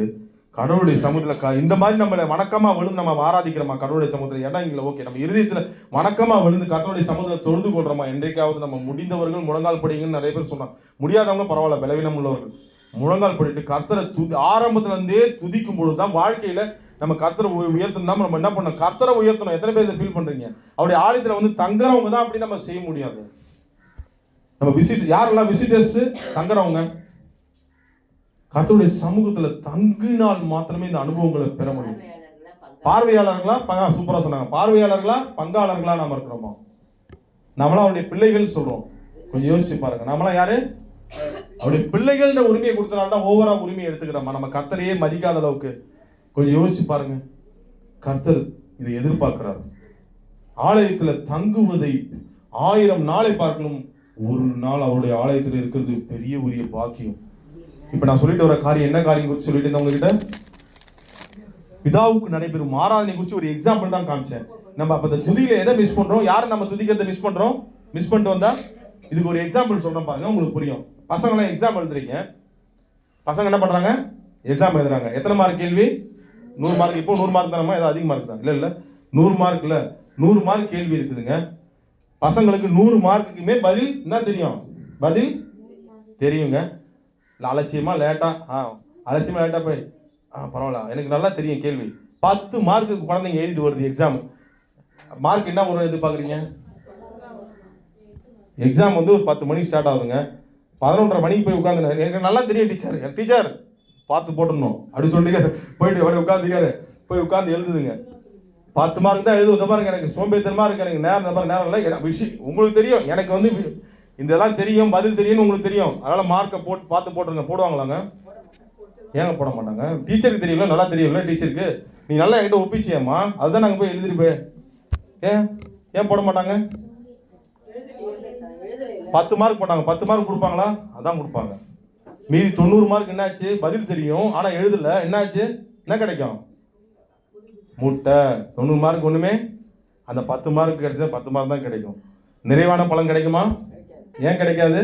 கடவுளுடைய சமூகத்துல இந்த மாதிரி நம்மளை வணக்கமா விழுந்து நம்ம ஆராதிக்கிறோமா கடவுளுடைய சமூகத்துல? ஏன்னா இங்க ஓகே, நம்ம இருதயத்துல வணக்கமா விழுந்து கடவுளுடைய சமூகத்துல தொழுது கொள்றோமா? என்றைக்காவது நம்ம முடிந்தவர்கள் முழங்கால் படிங்கன்னு நிறைய பேர் சொன்னாங்க. முடியாதவங்க பரவாயில்ல, பலவீனம் உள்ளவர்கள் முழங்கால் படிட்டு கர்த்தரை ஆரம்பத்துல இருந்தே துதிக்கும் பொழுதுதான் வாழ்க்கையில நம்ம கர்த்தரை உயர்த்தணும். நம்ம என்ன பண்ணணும்? கர்த்தரை உயர்த்தணும். எத்தனை பேர் ஃபீல் பண்றீங்க? அவருடைய ஆலயத்துல வந்து தங்குறவங்க தான் அப்படி நம்ம செய்ய முடியாது. நம்ம யாரெல்லாம் விசிட்டர்ஸ் தங்குறவங்க, கர்த்தருடைய சமூகத்துல தங்கினால் மாத்திரமே இந்த அனுபவங்களை பெற முடியும். பார்வையாளர்களா? சூப்பரா சொன்னாங்க. பார்வையாளர்களா பங்காளர்களா நாம இருக்கிறோமா? நம்மளாம் அவருடைய பிள்ளைகள் சொல்றோம். கொஞ்சம் யோசிச்சு பாருங்க. நம்மளாம் யாரு? அவருடைய பிள்ளைகள் உரிமையை கொடுத்தனால்தான் ஓவரா உரிமையை எடுத்துக்கிறோமா? நம்ம கர்த்தரையே மதிக்காத அளவுக்கு. கொஞ்சம் யோசிச்சு பாருங்க. கர்த்தர் இதை எதிர்பார்க்கிறார். ஆலயத்துல தங்குவதை 1000 நாளை பார்க்கணும், ஒரு நாள் அவருடைய ஆலயத்தில் இருக்கிறது பெரிய உரிய பாக்கியம். இப்ப நான் சொல்லிட்டு வர காரியம் என்ன காரியம் குறித்து சொல்லிட்டு இருந்தேன் உங்ககிட்ட? பிதாவுக்கு நடைபெறும் ஆராதனை குறித்து ஒரு எக்ஸாம்பிள் தான் காமிச்சேன். நம்ம அப்ப இந்த துதியில எதை மிஸ் பண்றோம்? யாரை நம்ம துதிக்கிறத மிஸ் பண்றோம்? மிஸ் பண்ணிட்டு வந்தா இதுக்கு ஒரு எக்ஸாம்பிள் சொல்றேன் பாருங்க, உங்களுக்கு புரியும். பசங்களாம் எக்ஸாம் எழுதுறீங்க. பசங்க என்ன பண்றாங்க? எக்ஸாம் எழுதுறாங்க. எத்தனை மார்க் கேள்வி? 100 மார்க். இப்போ 100 மார்க் தானமா? ஏதாவது அதிக மார்க் தான்? இல்ல 100 மார்க் இல்ல, 100 மார்க் கேள்வி இருக்குதுங்க. பசங்களுக்கு 100 மார்க்குக்குமே பதில் என்ன தெரியும்? பதில் தெரியுங்க. அலட்சியமா லேட்டா போய் பரவாயில்ல, எனக்கு நல்லா தெரியும் கேள்வி. 10 மார்க்குக்கு குழந்தைங்க எழுதிட்டு வருது எக்ஸாம். மார்க் என்ன ஒரு எதிர்பார்க்குறீங்க? எக்ஸாம் வந்து ஒரு 10 மணிக்கு ஸ்டார்ட் ஆகுதுங்க. 11:30 மணிக்கு போய் உட்காந்து, எனக்கு நல்லா தெரியும் டீச்சர் பார்த்து போட்டுடணும் அப்படின்னு சொல்லிட்டு போயிட்டு அப்படியே உட்காந்துக்காரு. போய் உட்காந்து எழுதுதுங்க. 10 மார்க் தான் எழுதுவது பாருங்க. எனக்கு சோம்பேத்தனமா இருக்கு, எனக்கு நேரம் இல்லை. விஷயம் உங்களுக்கு தெரியும், எனக்கு வந்து இதெல்லாம் தெரியும், பதில் தெரியும்னு உங்களுக்கு தெரியும். அதனால மார்க்கை பார்த்து போட்டுருங்க. போடுவாங்களாங்க? ஏங்க போட மாட்டாங்க? டீச்சருக்கு தெரியல, நல்லா தெரியும்ல டீச்சருக்கு. நீ நல்லா என்கிட்ட ஒப்பிச்சியம்மா, அதுதான் நாங்கள் போய் எழுதிட்டு போய் ஏன் போட மாட்டாங்க? 10 மார்க் போட்டாங்க. 10 மார்க் கொடுப்பாங்களா? அதான் கொடுப்பாங்க. மீதி 90 மார்க் என்னாச்சு? பதில் தெரியும் ஆனா எழுதல, என்னாச்சு? என்ன கிடைக்கும்? முட்டை. 90 மார்க் ஒண்ணுமே அந்த 10 மார்க் கிடைச்சா 10 மார்க் தான் கிடைக்கும். நிறைவான பலன் கிடைக்குமா? ஏன் கிடைக்காது?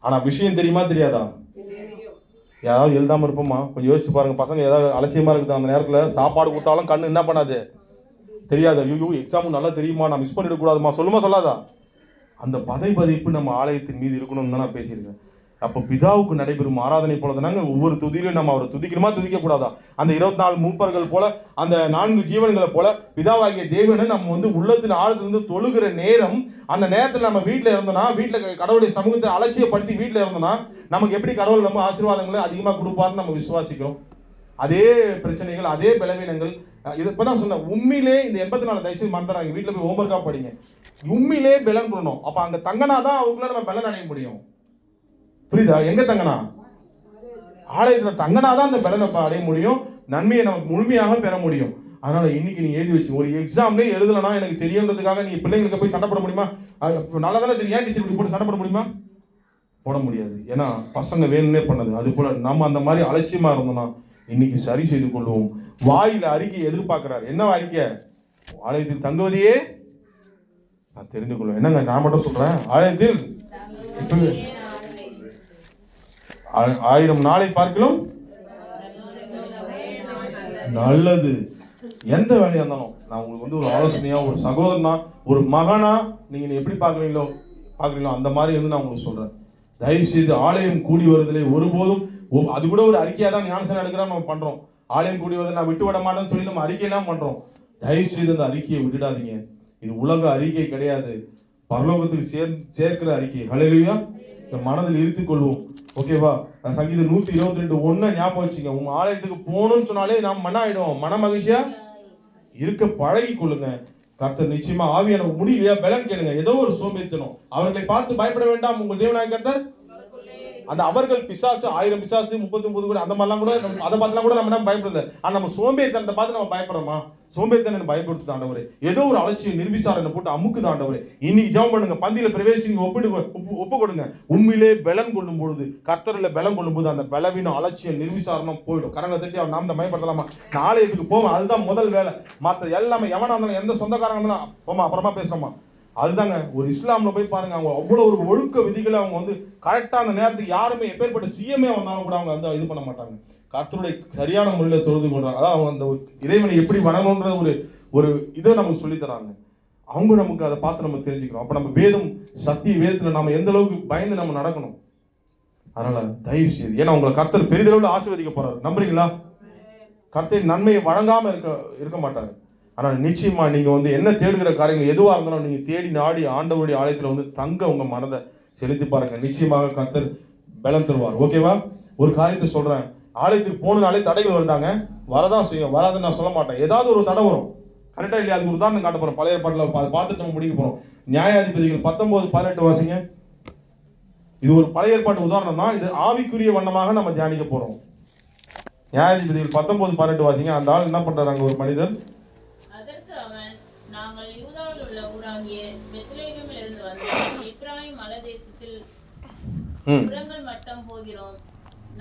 ஆனா விஷயம் தெரியுமா தெரியாதா? ஏதாவது எழுதாம இருப்போமா? கொஞ்சம் யோசிச்சு பாருங்க. பசங்க ஏதாவது அலட்சியமா இருக்குது அந்த நேரத்துல சாப்பாடு கொடுத்தாலும் கண்ணு என்ன பண்ணாது? தெரியாது. ஐயோ எக்ஸாம் நல்லா தெரியுமா, நான் மிஸ் பண்ணிடக்கூடாதுமா, சொல்லுமா சொல்லாதா? அந்த பதிப்பு நம்ம ஆலயத்தின் மீது இருக்கணும்னு தான் நான் பேசியிருக்கேன். அப்போ பிதாவுக்கு நடைபெறும் ஆராதனை போல தானாங்க ஒவ்வொரு துதியிலும் நம்ம அவரை துதிக்கணுமா துதிக்க கூடாதா? அந்த 24 மூப்பர்கள் போல, அந்த 4 ஜீவன்களை போல பிதாவாகிய தேவனை நம்ம உள்ளத்தின் ஆழத்திலிருந்து தொழுகிற நேரம், அந்த நேரத்தில் நம்ம வீட்டில் இருந்தோம்னா, வீட்டில் கடவுளுடைய சமூகத்தை அலட்சியப்படுத்தி வீட்டில் இருந்தோம்னா, நமக்கு எப்படி கடவுள் நம்ம ஆசீர்வாதங்களை அதிகமாக கொடுப்பாருன்னு நம்ம விசுவாசிக்கிறோம். அதே பிரச்சனைகள், அதே பலவீனங்கள். இது இப்பதான் சொன்னேன், உண்மையிலே இந்த 84 தயவுசெய்து மறந்துறாங்க. வீட்டில் போய் ஹோம்ஒர்க்கா படிங்க. உண்மையிலே பலன் பண்ணணும். அப்ப அங்க தங்கனாதான் அவங்களுக்குள்ள நம்ம பலன் அடைய முடியும். புரியுதா? எங்க தங்கனா? ஆலயத்துல தங்கனாதான் அந்த பலனை அடைய முடியும், நன்மையை நம்ம முழுமையாக பெற முடியும். அதனால இன்னைக்கு நீ எழுதி வச்சு, ஒரு எக்ஸாம்லேயே எழுதலனா எனக்கு தெரியுன்றதுக்காக நீ பிள்ளைங்களுக்கு போய் சண்டை போட முடியுமா? நல்லா தானே தெரியும், ஏன் டீச்சர் இப்படி போட்டு சண்டை போட முடியுமா? போட முடியாது. ஏன்னா பசங்க வேணும்னே பண்ணது. அது போல நம்ம அந்த மாதிரி அலட்சியமா இருந்தோம்னா இன்னைக்கு சரி செய்து கொள்வோம். வாயில அறிக்கை எதிர்பார்க்கிறார். என்ன அறிக்கை? ஆலயத்தில் தங்குவதையே நான் தெரிந்து கொள்வேன். என்னங்க நான் மட்டும் சொல்றேன், ஆலயத்தில் 1000 நாளை பார்க்கலாம் நல்லது. எந்த வேலையா இருந்தாலும் நான் உங்களுக்கு ஒரு ஆலோசனையா, ஒரு சகோதரனா, ஒரு மகனா நீங்க எப்படி பாக்குறீங்களோ அந்த மாதிரி நான் உங்களுக்கு சொல்றேன். தயவு செய்து ஆலயம் கூடி வருவதிலே ஒருபோதும், அது கூட ஒரு அறிக்கையா தான் ஞானசனம் எடுக்கிறோம் நம்ம பண்றோம். ஆலயம் கூடி வருவதை நான் விட்டு விட மாட்டேன்னு சொல்லி நம்ம அறிக்கையெல்லாம் பண்றோம். தயவு செய்து அந்த அறிக்கையை விட்டுடாதீங்க. இது உலக அறிக்கை கிடையாது, பரலோகத்துக்கு சேர்க்கிற அறிக்கை. ஹல்லேலூயா. இந்த மனதில் இருத்திக் கொள்வோம். ஓகேவா? சங்கீதம் 122:1 ஞாபகம் வச்சுங்க. உங்க ஆலயத்துக்கு போகணும்னு சொன்னாலே நாம் மன ஆயிடும். மன மகிழ்ச்சியா இருக்க பழகி கொள்ளுங்க. கர்த்தர் நிச்சயமா ஆவியான முடியலையா பலன் கேளுங்க. ஏதோ ஒரு சோம்பேறித்தனம், அவர்களை பார்த்து பயப்பட வேண்டாம். உங்கள் தேவனாகிய கர்த்தர் அந்த அவர்கள் பிசாசு 1000 பிசாசு 39 கூட அந்த மாதிரிலாம் கூட அதை பார்த்துலாம் கூட நம்ம என்ன பயப்படுறது. ஆனா நம்ம சோம்பேறித்தனத்தை பார்த்து நம்ம பயப்படுறோமா? சோம்பேறித்தனம் பயப்படுத்து ஆண்டவரே. ஏதோ ஒரு அலட்சியம் நிர்விசாரணை போட்டு அமுக்குது ஆண்டவரே. இன்னைக்கு ஜெபம் பண்ணுங்க. பந்தியில பிரவேசி ஒப்பு கொடுங்க. உண்மையிலே பலன் கொள்ளும் பொழுது, கர்த்தர்ல பலன் கொள்ளும் போது அந்த பலவீனம், அலட்சியம், நிர்விசாரணம் போயிடும். கரங்களை தட்டி அவர் நாம் பயன்படுத்தலாமா? ஆலயத்துக்கு போவோம், அதுதான் முதல் வேலை. மற்ற எல்லாமே எவனா இருந்தாலும், எந்த சொந்தக்காரங்க இருந்தாலும் போமா அப்புறமா பேசுறோமா, அதுதாங்க. ஒரு இஸ்லாம்ல போய் பாருங்க, அவங்க அவ்வளவு ஒரு ஒழுக்க விதிகளை அவங்க கரெக்டா அந்த நேரத்துக்கு யாருமே எப்பேற்பட்ட சிஎம்ஏ வந்தாலும் கூட அவங்க இது பண்ண மாட்டாங்க. கர்த்தருடைய சரியான முறையில் தொழுது கொள்றாங்க. அதாவது அவங்க அந்த இறைவனை எப்படி வணங்கணுன்ற ஒரு இதை நமக்கு சொல்லி தராங்க. அவங்க நமக்கு அதை பார்த்து நம்ம தெரிஞ்சுக்கிறோம். அப்ப நம்ம வேதம், சத்திய வேதத்துல நம்ம எந்த அளவுக்கு பயந்து நம்ம நடக்கணும். அதனால தயவு செய்து, ஏன்னா உங்களை கர்த்தர் பெரிதளவில் ஆசீர்வதிக்க போறாரு. நம்புறீங்களா? கர்த்தர் நன்மையை வழங்காம இருக்க மாட்டாரு. ஆனால் நிச்சயமா நீங்க என்ன தேடுகிற காரியங்கள் எதுவாக இருந்தாலும் நீங்க தேடி நாடி ஆண்டவருடைய ஆலயத்தில் தங்க உங்க மனதை செலுத்தி பாருங்க. நிச்சயமாக கர்த்தர் பலன் தருவார். ஓகேவா? ஒரு காரியத்தை சொல்றேன், ஆலயத்துக்கு போனாலே தடைகள் வருதாங்க, வரதான் செய்யும். வராதுன்னு நான் சொல்ல மாட்டேன். ஏதாவது ஒரு தடை வரும். கரெக்டா இல்லையா? அதுக்கு உதாரணம் காட்ட போறோம். பழைய ஏற்பாட்டில் பார்த்துட்டு நம்ம முடிக்க போறோம். நியாயாதிபதிகள் 19:18 வாசிங்க. இது ஒரு பழைய ஏற்பாட்டு உதாரணம் தான். இது ஆவிக்குரிய வண்ணமாக நம்ம தியானிக்க போறோம். நியாயாதிபதிகள் 19:18 வாசிங்க. அந்த ஆள் என்ன பண்றாரு? அங்க ஒரு மனிதர், நாங்கள் யூதாவில் உள்ள ஊராகிய பெத்லெகேமில் இருந்து வந்து எப்பிராயீம் மலைதேசத்தில் புறங்கள் மட்டும் போகிறோம்.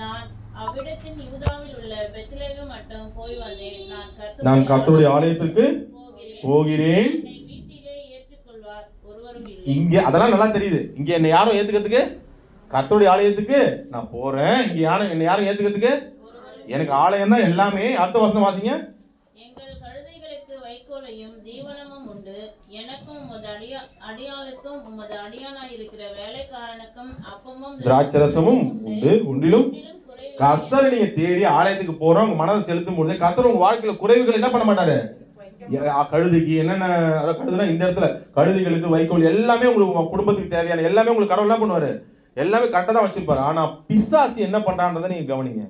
நான் அவ்விடத்தின் யூதாவில் உள்ள பெத்லெகேம் மட்டும் போய் வந்தேன். நான் கர்த்தருடைய ஆலயத்திற்கு போகிறேன். வீட்டிலே ஏற்றுக்கொள்வார் ஒருவரும் இல்லை. இங்க அதெல்லாம் நல்லா தெரியுது. இங்க என்ன யாரும் ஏத்துக்கிறதுக்கு, கர்த்தருடைய ஆலயத்துக்கு நான் போறேன். இங்க என்ன யாரும் ஏத்துக்கிறதுக்கு, எனக்கு ஆலயம் தான் எல்லாமே. அடுத்த வசனம் வாசிங்க. வைக்கோலையும் தீவனமும் உண்டு. எனக்கும் உமது அடியாளுக்கும் உமது அடியானாய் இருக்கிற வேலைக்காரனுக்கும் அப்பமும் திராட்சரசமும் உண்டு. ஒன்றிலும் கர்த்தரை நீங்க தேடி ஆலயத்துக்கு போறோம், உங்க மனதை செலுத்தும் பொழுது கர்த்தர் உங்க வாழ்க்கையில குறைவுகள் என்ன பண்ண மாட்டாரு. கழுதைக்கு என்னென்ன, அதாவது கழுதுனா இந்த இடத்துல கழுதைகளுக்கு வைக்கோல் எல்லாமே உங்களுக்கு குடும்பத்துக்கு தேவையான எல்லாமே உங்களுக்கு கடவுள் என்ன பண்ணுவாரு, எல்லாமே கரெக்டா தான் வச்சிருப்பாரு. ஆனா பிசாசு என்ன பண்றான்றதை நீங்க கவனிங்க.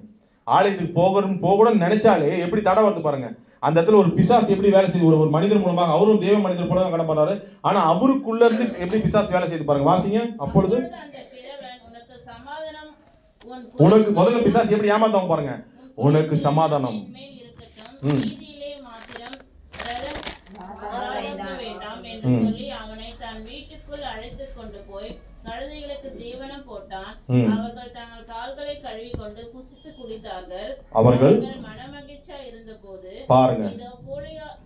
ஆலயத்துக்கு போகணும்னு நினைச்சாலே எப்படி தடை வருது பாருங்க. அந்த இடத்துல ஒரு பிசாசு எப்படி வேலை செய்து, ஒரு மனிதர் மூலமாக, அவரும் தேவ மனிதர் போல தான் கடப்படுறாரு. ஆனா அவருக்குள்ள இருந்து எப்படி பிசாசு வேலை செய்து பாருங்க. வாசிங்க. அப்பொழுது உனக்கு முதல்ல பிசாசு எப்படி ஏமாத்தவங்க பாருங்க. உனக்கு சமாதானம் அவனை தன் வீட்டுக்குள் அழைத்து கொண்டு போய் கழுதைகளுக்கு தீவனம் போட்டான். அவர்கள் தங்கள் கால்களை கழுவி கொண்டு புசித்து குடித்தார்கள். அவர்கள் மனமகிழ்ச்சியா இருந்த போது பாருங்க,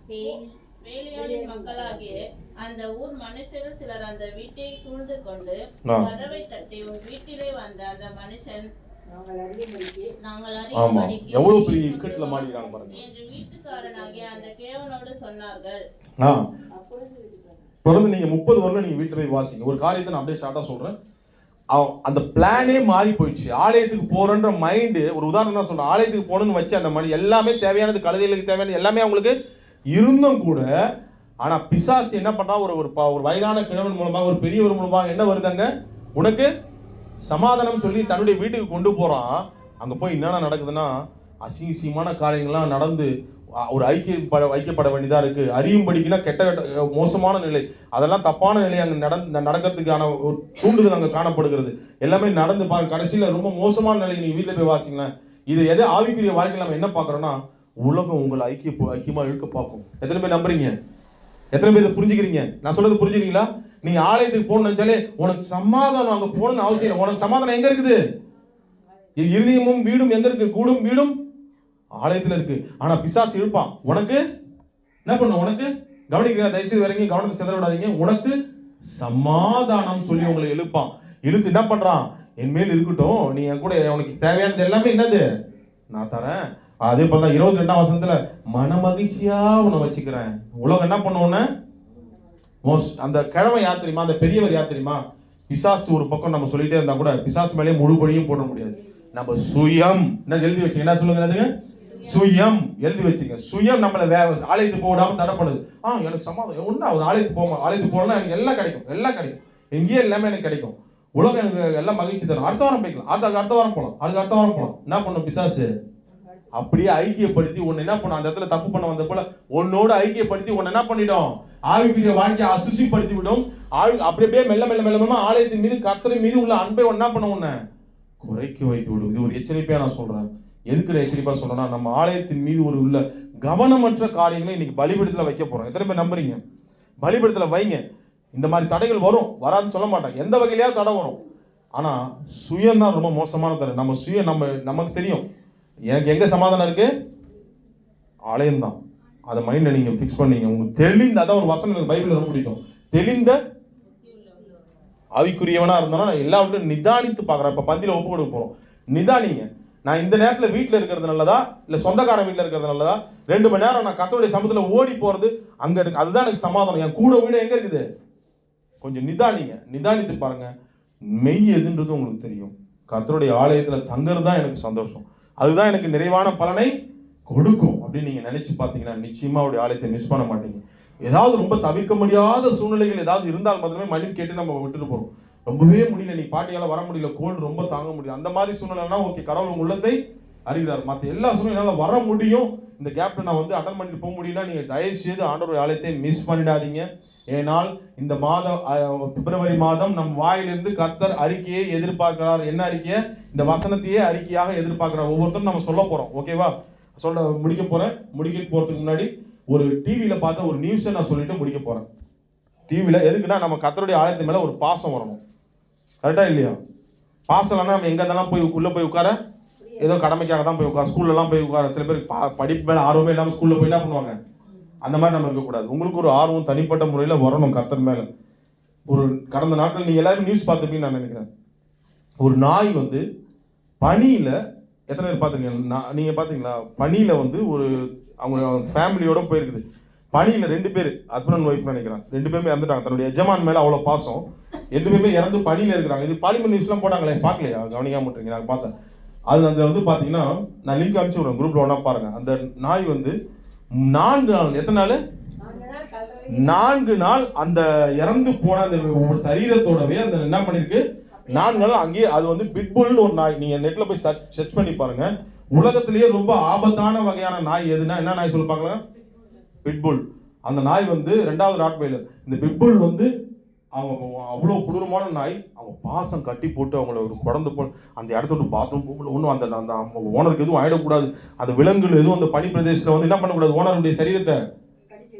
பேலியாளின் மக்களாகிய அந்த ஊர் மனுஷர்கள் சிலர் அந்த வீட்டை சூழ்ந்து கொண்டு கதவை தட்டி, உன் வீட்டிலே வந்த அந்த மனுஷன் நாங்கள் அறியும்படிக்கு எவ்வளவு பெரிய இக்கட்டுல மாட்டிக்கிறாங்க பாருங்க என்று வீட்டுக்காரனாகிய அந்த கிழவனோடு சொன்னார்கள். தொடர்ந்து நீங்க 30 வருடம் நீங்க வீட்டுல போய் வாசிங்க. ஒரு காரியத்தை நான் அப்படியே ஷார்ட்டா சொல்றேன். அந்த பிளானே மாறி போயிடுச்சு. ஆலயத்துக்கு போறன்ற மைண்டு, ஒரு உதாரணம் தான் சொல்றேன். ஆலயத்துக்கு போகணும்னு வச்சு அந்த மணி எல்லாமே தேவையானது, கழுதைகளுக்கு தேவையானது எல்லாமே அவங்களுக்கு இருந்தும் கூட, ஆனா பிசாசு என்ன பண்றான், ஒரு வயதான கிழவன் மூலமா, ஒரு பெரியவர் மூலமா என்ன வருதாங்க, உனக்கு சமாதானம் சொல்லி தன்னுடைய வீட்டுக்கு கொண்டு போறான். அங்க போய் என்னென்ன நடக்குதுன்னா, அசிங்கமான காரியங்கள்லாம் நடந்து ஒரு ஐக்கியப்பட வேண்டியதா இருக்கு. அறியும்படிக்குன்னா கெட்ட மோசமான நிலை, அதெல்லாம் தப்பான நிலை அங்கே நடக்கிறதுக்கான ஒரு தூண்டுதல் அங்கே காணப்படுகிறது. எல்லாமே நடந்து பாருங்க. கடைசியில் ரொம்ப மோசமான நிலை. நீங்க வீட்டில் போய் வாசிங்களேன். இது எதை ஆவிக்குரிய வாழ்க்கையில் நம்ம என்ன பார்க்குறோன்னா, உலகம் உங்களை ஐக்கியமா இழுக்க பார்க்கும். எத்தனை பேர் நம்புறீங்க? எத்தனை பேர் இதை புரிஞ்சுக்கிறீங்க? நான் சொல்றது புரிஞ்சுக்கிறீங்களா? நீங்க ஆலயத்துக்கு போகணும்னு நினைச்சாலே உனக்கு சமாதானம் அங்கே போகணும்னு அவசியம் இல்லை. உனக்கு சமாதானம் எங்க இருக்குது? இருதயமும் வீடும் எங்க இருக்கு? கூடும் வீடும் ஆலயத்துல இருக்கு. ஆனா பிசாசு இழுப்பான். உனக்கு என்ன பண்ண? உனக்கு கவனிக்கிறீங்க? தயவுசெய்து வேற எங்கேயும் கவனத்தை சிதற விடாதீங்க. உனக்கு சமாதானம் சொல்லி உங்களை இழுப்பான். இழுத்து என்ன பண்றான்? என் மேல் இருக்கட்டும், நீ என் கூட, உனக்கு தேவையானது எல்லாமே என்னது நான் தரேன். அதே போல 22ஆம் வசனத்துல மன மகிழ்ச்சியா உன்னை வச்சுக்கிறேன். உலகம் என்ன பண்ணுவோன்னு, அந்த கிழமை யார் தெரியுமா? அந்த பெரியவர் யார் தெரியுமா? பிசாசு ஒரு பக்கம் நம்ம சொல்லிட்டே இருந்தா கூட பிசாசு மேலே முழு படியும் போட முடியாது. நம்ம சுயம் என்ன எழுதி வச்சுங்க. என்ன சொல்லுங்க? சுயம் எழுதி வச்சுங்க. சுயம் நம்மளை ஆலயத்துக்கு போக விடாம தடைப்படுது. எனக்கு சமாதானம் ஒண்ணு, அவர் ஆலயத்துக்கு போனா எனக்கு எல்லாம் கிடைக்கும். எங்கேயே எல்லாமே எனக்கு கிடைக்கும். உலகம் எனக்கு எல்லாம் மகிழ்ச்சி தரும். அடுத்த வாரம் போய்க்கலாம், அடுத்த வாரம் போகலாம், அடுத்த வாரம் போகலாம். என்ன பண்ணும் பிசாசு? அப்படியே ஐக்கியப்படுத்தி உன்னை என்ன பண்ணும்? அந்த இடத்துல தப்பு பண்ண வந்த போல உன்னோட ஐக்கியப்படுத்தி உன்னை என்ன பண்ணிடும்? ஆவிக்குரிய வாழ்க்கையை அசுசிப்படுத்தி விடும். அப்படியே மெல்ல ஆலயத்தின் மீது, கர்த்தரின் மீது உள்ள அன்பை என்ன பண்ண உன்னை குறைக்க வைத்து விடும். இது ஒரு எச்சரிப்பையா நான் சொல்றேன். எதுக்கு எச்சரிப்பா சொல்றேன்னா, நம்ம ஆலயத்தின் மீது உள்ள கவனமற்ற காரியங்களை இன்னைக்கு பலிபீடத்துல வைக்க போறோம். எத்தனை பேர் நம்புறீங்க? பலிபீடத்துல வைங்க. இந்த மாதிரி தடைகள் வரும், வராதுன்னு சொல்ல மாட்டாங்க. எந்த வகையிலேயாவது தடை வரும். ஆனா சுயம் தான் ரொம்ப மோசமான தடை. நம்ம சுயம் நமக்கு தெரியும். எனக்கு எங்க சமாதானம் இருக்கு? ஆலயம் தான். அதை மைண்ட்ல நீங்க பிக்ஸ் பண்ணீங்க. உங்களுக்கு தெளிந்த, அதான் ஒரு வசனம் எனக்கு பைபிள்ல ரொம்ப பிடிக்கும். தெளிந்த ஆவிக்குரியவனா இருந்தாலும் நான் எல்லாவற்றையும் நிதானித்து பார்க்குறேன். இப்போ பந்தியில் ஒப்பு கொடுக்க போகிறோம். நிதானிங்க. நான் இந்த நேரத்தில் வீட்டில் இருக்கிறது நல்லதா, இல்லை சொந்தக்காரன் வீட்டில் இருக்கிறது நல்லதா? 2 மணி நேரம் நான் கர்த்தருடைய சமூகத்தில் ஓடி போகிறது அங்கே இருக்கு, அதுதான் எனக்கு சமாதானம். என் கூட வீடு எங்கே இருக்குது? கொஞ்சம் நிதானித்து பாருங்க. மெய் எதுன்றது உங்களுக்கு தெரியும். கர்த்தருடைய ஆலயத்தில் தங்குறது தான் எனக்கு சந்தோஷம், அதுதான் எனக்கு நிறைவான பலனை கொடுக்கும் அப்படின்னு நீங்கள் நினச்சி பார்த்தீங்கன்னா நிச்சயமாக அவருடைய ஆலயத்தை மிஸ் பண்ண மாட்டீங்க. ஏதாவது ரொம்ப தவிர்க்க முடியாத சூழ்நிலைகள் ஏதாவது இருந்தால் மட்டுமே மன்னிப்பு கேட்டு நம்ம விட்டுட்டு போறோம். ரொம்பவே முடியல, நீ பாட்டியால வர முடியல, கோல்டு ரொம்ப தாங்க முடியல, அந்த மாதிரி சூழ்நிலைனா ஓகே, கடவுள் உங்க உள்ளத்தை அறிகிறார். மற்ற எல்லா சூழ்நிலையும் வர முடியும். இந்த கேப்ல நான் அட்டன் பண்ணிட்டு போக முடியும்னா நீங்க தயவு செய்து ஆண்டவருடைய ஆலயத்தை மிஸ் பண்ணிடாதீங்க. ஏனால் இந்த மாதம் பிப்ரவரி மாதம் நம் வாயிலிருந்து கர்த்தர் அறிக்கையை எதிர்பார்க்கிறார். என்ன அறிக்கையை? இந்த வசனத்தையே அறிக்கையாக எதிர்பார்க்கிறார். ஒவ்வொருத்தரும் நம்ம சொல்ல போறோம். ஓகேவா? முடிக்க போறதுக்கு முன்னாடி ஒரு டிவியில் பார்த்த ஒரு நியூஸை நான் சொல்லிட்டு முடிக்க போகிறேன். டிவியில் எதுக்குன்னா, நம்ம கர்த்தருடைய ஆலயத்து மேலே ஒரு பாசம் வரணும். கரெக்டாக இல்லையா? பாசம் இல்லைன்னா நம்ம எங்கே இருந்தாலும் போய் உள்ளே போய் உட்கார, ஏதோ கடமைக்காக தான் போய் உட்கார, ஸ்கூல்லலாம் போய் உட்கார. சில பேர் படிப்பு மேலே ஆர்வமே இல்லாமல் ஸ்கூலில் போய் என்ன பண்ணுவாங்க? அந்த மாதிரி நம்ம இருக்கக்கூடாது. உங்களுக்கு ஒரு ஆர்வம் தனிப்பட்ட முறையில் வரணும் கர்த்தர் மேலே. கடந்த நாட்கள் நீங்கள் எல்லாரும் நியூஸ் பார்த்துப்பீங்கன்னு நான் நினைக்கிறேன். ஒரு நாய் பனியில், எத்தனை பேர் பார்த்துருக்கீங்க? நீங்கள் பார்த்தீங்களா? பனியில் ஒரு அவங்க ஃபேமிலியோட போயிருக்குது. பனியில் 2 பேர், ஹஸ்பண்ட் அண்ட் ஒய்ஃப் நினைக்கிறேன், 2 பேருமே இறந்துட்டாங்க. தன்னுடைய எஜமான் மேலே அவ்வளோ பாசம், 2 பேருமே இறந்து பனியில் இருக்கிறாங்க. இது பாலிமர் நியூஸ்லாம் போட்டாங்களே, பார்க்கலையா? கவனிக்காம விட்டுருங்க. நான் பார்த்தேன். அது பார்த்தீங்கன்னா நான் லிங்க் அனுப்பிச்சு விடுறேன், குரூப்ல ஒன்றா பாருங்க. அந்த நாய் 4 நாள், எத்தனை நாள்? 4 நாள் அந்த இறந்து போன அந்த சரீரத்தோடவே அந்த என்ன பண்ணிருக்கு, 4 நாள் அங்கேயே. அது பிட்புல்னு ஒரு நாய். நீங்க நெட்ல போய் சர்ச் பண்ணி பாருங்க. உலகத்திலேயே ரொம்ப ஆபத்தான வகையான நாய் எதுனா என்ன நாய் சொல்லுவாங்க? பிட்புல். அந்த நாய் 2வது ராட்வைலர். இந்த பிட்புல் அவங்க அவ்வளோ கொடூரமான நாய். அவங்க பாசம் கட்டி போட்டு அவங்கள ஒரு குழந்தை போல் அந்த இடத்த பாத்ரூம் போகல, ஒன்றும் அந்த ஓனருக்கு எதுவும் ஆயிடக்கூடாது. அந்த விலங்குகள் எதுவும் அந்த பனி பிரதேசத்தில் என்ன பண்ணக்கூடாது, ஓனருடைய சரீரத்தை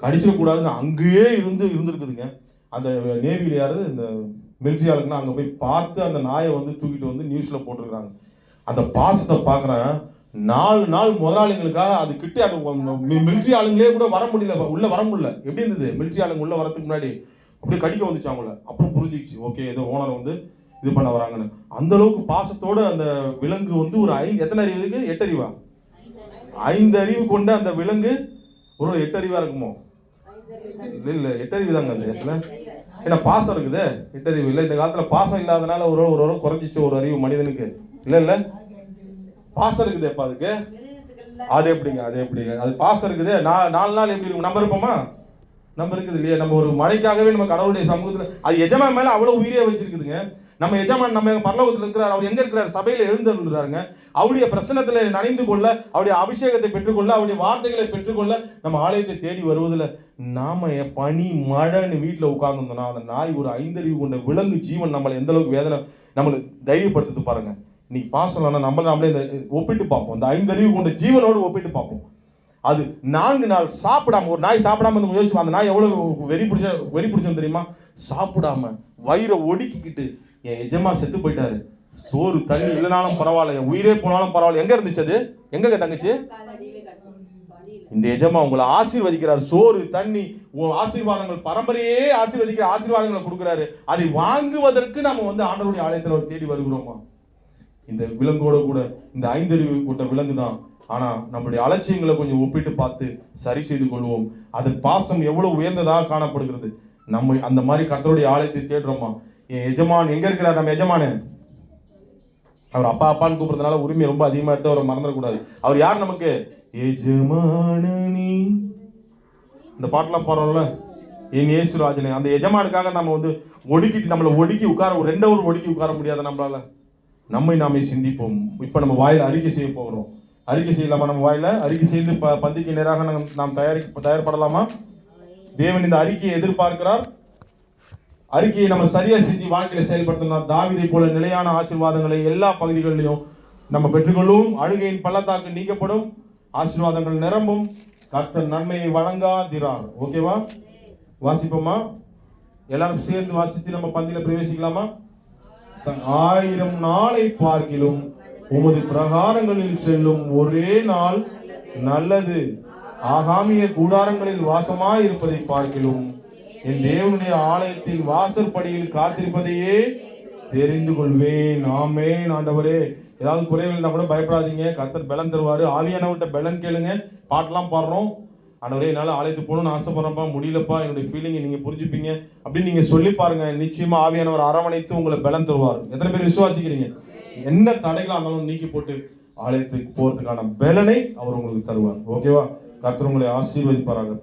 கடிச்சிடக்கூடாதுன்னு அங்கேயே இருந்திருக்குதுங்க. அந்த நேவியில் யாரு, இந்த மிலிட்ரி ஆளுக்குன்னா அங்கே போய் பார்த்து அந்த நாயை தூக்கிட்டு நியூஸில் போட்டிருக்காங்க. அந்த பாசத்தை பார்க்குறேன். 4 நாள் முதலாளிகளுக்காக அது கிட்ட அது மிலிட்ரி ஆளுங்களே கூட வர முடியல, உள்ள வர முடியல. எப்படி இருந்தது? மிலிட்ரி ஆளுங்க உள்ள வரதுக்கு முன்னாடி அப்படியே கடிக்க வந்துச்சு அவங்கள. அப்புறம் புரிஞ்சிச்சு, ஓகே ஏதோ ஓனர் வந்து இது பண்ண வராங்கன்னு. அந்த அளவுக்கு பாசத்தோட அந்த விலங்கு வந்து ஒரு 5 எத்தனை அறிவு இருக்கு? 8 அறிவா? 5 அறிவு கொண்ட அந்த விலங்கு ஒரு 8 அறிவா இருக்குமோ? இல்ல 8 அறிவு தாங்க அது. ஏன்னா பாசம் இருக்குது, 8 அறிவு இல்லை. இந்த காலத்துல பாசம் இல்லாதனால ஒரு குறைஞ்சிச்சு ஒரு அறிவு மனிதனுக்கு. இல்ல பாசம் இருக்குது. எப்ப அதுக்கு அது எப்படிங்க? அது பாசம் இருக்குது. 4 நாள் எப்படி இருக்கும்? நம்ம இருப்போமா? நம்ம இருக்குது இல்லையா? நம்ம ஒரு மழைக்காகவே நம்ம கடவுளுடைய சமூகத்துல அது எஜமான் மேல அவ்வளவு உயிரே வச்சிருக்குதுங்க. நம்ம எஜமான் நம்ம பரலோகத்தில் இருக்கிறார். அவர் எங்க இருக்கிறார்? சபையில எழுந்திருக்கிறாருங்க. அவருடைய பிரசன்னத்துல நனைந்து கொள்ள, அவருடைய அபிஷேகத்தை பெற்றுக்கொள்ள, அவருடைய வார்த்தைகளை பெற்றுக்கொள்ள நம்ம ஆலயத்தை தேடி வருவதில் நாம பனி மழைன்னு வீட்டில் உட்கார்ந்துருந்தோம்னா அந்த நாய் ஒரு 5 அறிவு கொண்ட விலங்கு ஜீவன் நம்மளை எந்த அளவுக்கு வேதனை நம்மளை தைரியப்படுத்துது பாருங்க. இன்னைக்கு பாசம்னா நம்மளே இந்த ஒப்பிட்டு பார்ப்போம். இந்த 5 அறிவு கொண்ட ஜீவனோடு ஒப்பிட்டு பார்ப்போம். அது 4 நாள் சாப்பிடாம, ஒரு நாய் சாப்பிடாம வந்து யோசிச்சு அந்த நாய் எவ்வளவு வெறி பிடிச்சோம் தெரியுமா? சாப்பிடாம வயிறை ஒடுக்கிக்கிட்டு என் எஜமா செத்து போயிட்டாரு, சோறு தண்ணி இல்லைனாலும் பரவாயில்ல, என் உயிரே போனாலும் பரவாயில்ல. எங்க இருந்துச்சு அது? எங்க தங்கச்சு? இந்த எஜமா உங்களை ஆசீர்வதிக்கிறார். சோறு தண்ணி ஆசீர்வாதங்கள், பரம்பரையே ஆசீர்வதிக்கிற ஆசீர்வாதங்களை கொடுக்குறாரு. அதை வாங்குவதற்கு நம்ம வந்து ஆண்டவருடைய ஆலயத்தில் ஒரு தேடி வருகிறோமா? இந்த விலங்கோட கூட இந்த 5 அறிவு கொண்ட விலங்கு தான். ஆனா நம்மளுடைய அலட்சியங்களை கொஞ்சம் ஒப்பிட்டு பார்த்து சரி செய்து கொள்வோம். அதன் பாசம் எவ்வளவு உயர்ந்ததாக காணப்படுகிறது. நம்ம அந்த மாதிரி கர்த்தருடைய ஆலயத்தை தேடுறோமா? என் எஜமான் எங்க இருக்கிறார்? நம்ம எஜமானு அவர் அப்பா அப்பான்னு கூப்பிடுறதுனால உரிமை ரொம்ப அதிகமா எடுத்து அவரை மறந்துடக்கூடாது. அவர் யார் நமக்கு? எஜமானி. இந்த பாட்டெல்லாம் பாடுறோம்ல, என் இயேசுராஜனே. அந்த எஜமானுக்காக நம்ம வந்து ஒடுக்கிட்டு நம்மளை ஒடுக்கி உட்கார 2 hour ஒடுக்கி உட்கார முடியாத நம்மளால. நம்மை நாமே சிந்திப்போம். இப்ப நம்ம வாயில அறிக்கை செய்ய போகிறோம். அறிக்கை செய்யலாமா? நம்ம வாயில அறிக்கை செய்து பந்திக்கு நேராக நாம் தயார்படலாமா? தேவன் இந்த அறிக்கையை எதிர்பார்க்கிறார். அறிக்கையை நம்ம சரியா செஞ்சு வாழ்க்கையில செயல்படுத்தணும். தாவீதை போல நிலையான ஆசீர்வாதங்களை எல்லா பகுதிகளிலும் நம்ம பெற்றுக்கொள்ளும். அழுகையின் பள்ளத்தாக்கு நீக்கப்படும், ஆசீர்வாதங்கள் நிரம்பும், கர்த்தர் நன்மையை வழங்காதிரார். ஓகேவா? வாசிப்போமா? எல்லாரும் சேர்ந்து வாசிச்சு நம்ம பந்தியில பிரவேசிக்கலாமா? 1000 நாளை பார்க்கிலும் உமது பிரகாரங்களில் செல்லும் ஒரே நாள் நல்லது. ஆகாமிய கூடாரங்களில் வாசமாய் இருப்பதை பார்க்கிலும் என் தேவனுடைய ஆலயத்தில் வாசற்படியில் காத்திருப்பதையே தெரிந்து கொள்வேன். ஆமென். ஆண்டவரே, ஏதாவது குறைகள் இருந்தா கூட பயப்படாதீங்க, கர்த்தர் பலன் தருவாரு. ஆவியானவர்கிட்ட பலன் கேளுங்க. பாட்டெல்லாம் பாடுறோம். ஆண்டவரே, என்னால ஆலயத்துக்கு போகணும்னு ஆசைப்படுறப்பா, முடியலப்பா, என்னுடைய ஃபீலிங்கை நீங்க புரிஞ்சுப்பீங்க அப்படின்னு நீங்க சொல்லி பாருங்க. நிச்சயமா ஆவியானவர் அரவணைத்து உங்களை பலன் தருவார். எத்தனை பேர் விசுவாசிக்கிறீங்க? என்ன தடைகளா இருந்தாலும் நீக்கி போட்டு ஆலயத்துக்கு போறதுக்கான பலனை அவர் உங்களுக்கு தருவார். ஓகேவா? கர்த்தர் உங்களை ஆசீர்வதிப்பாராக.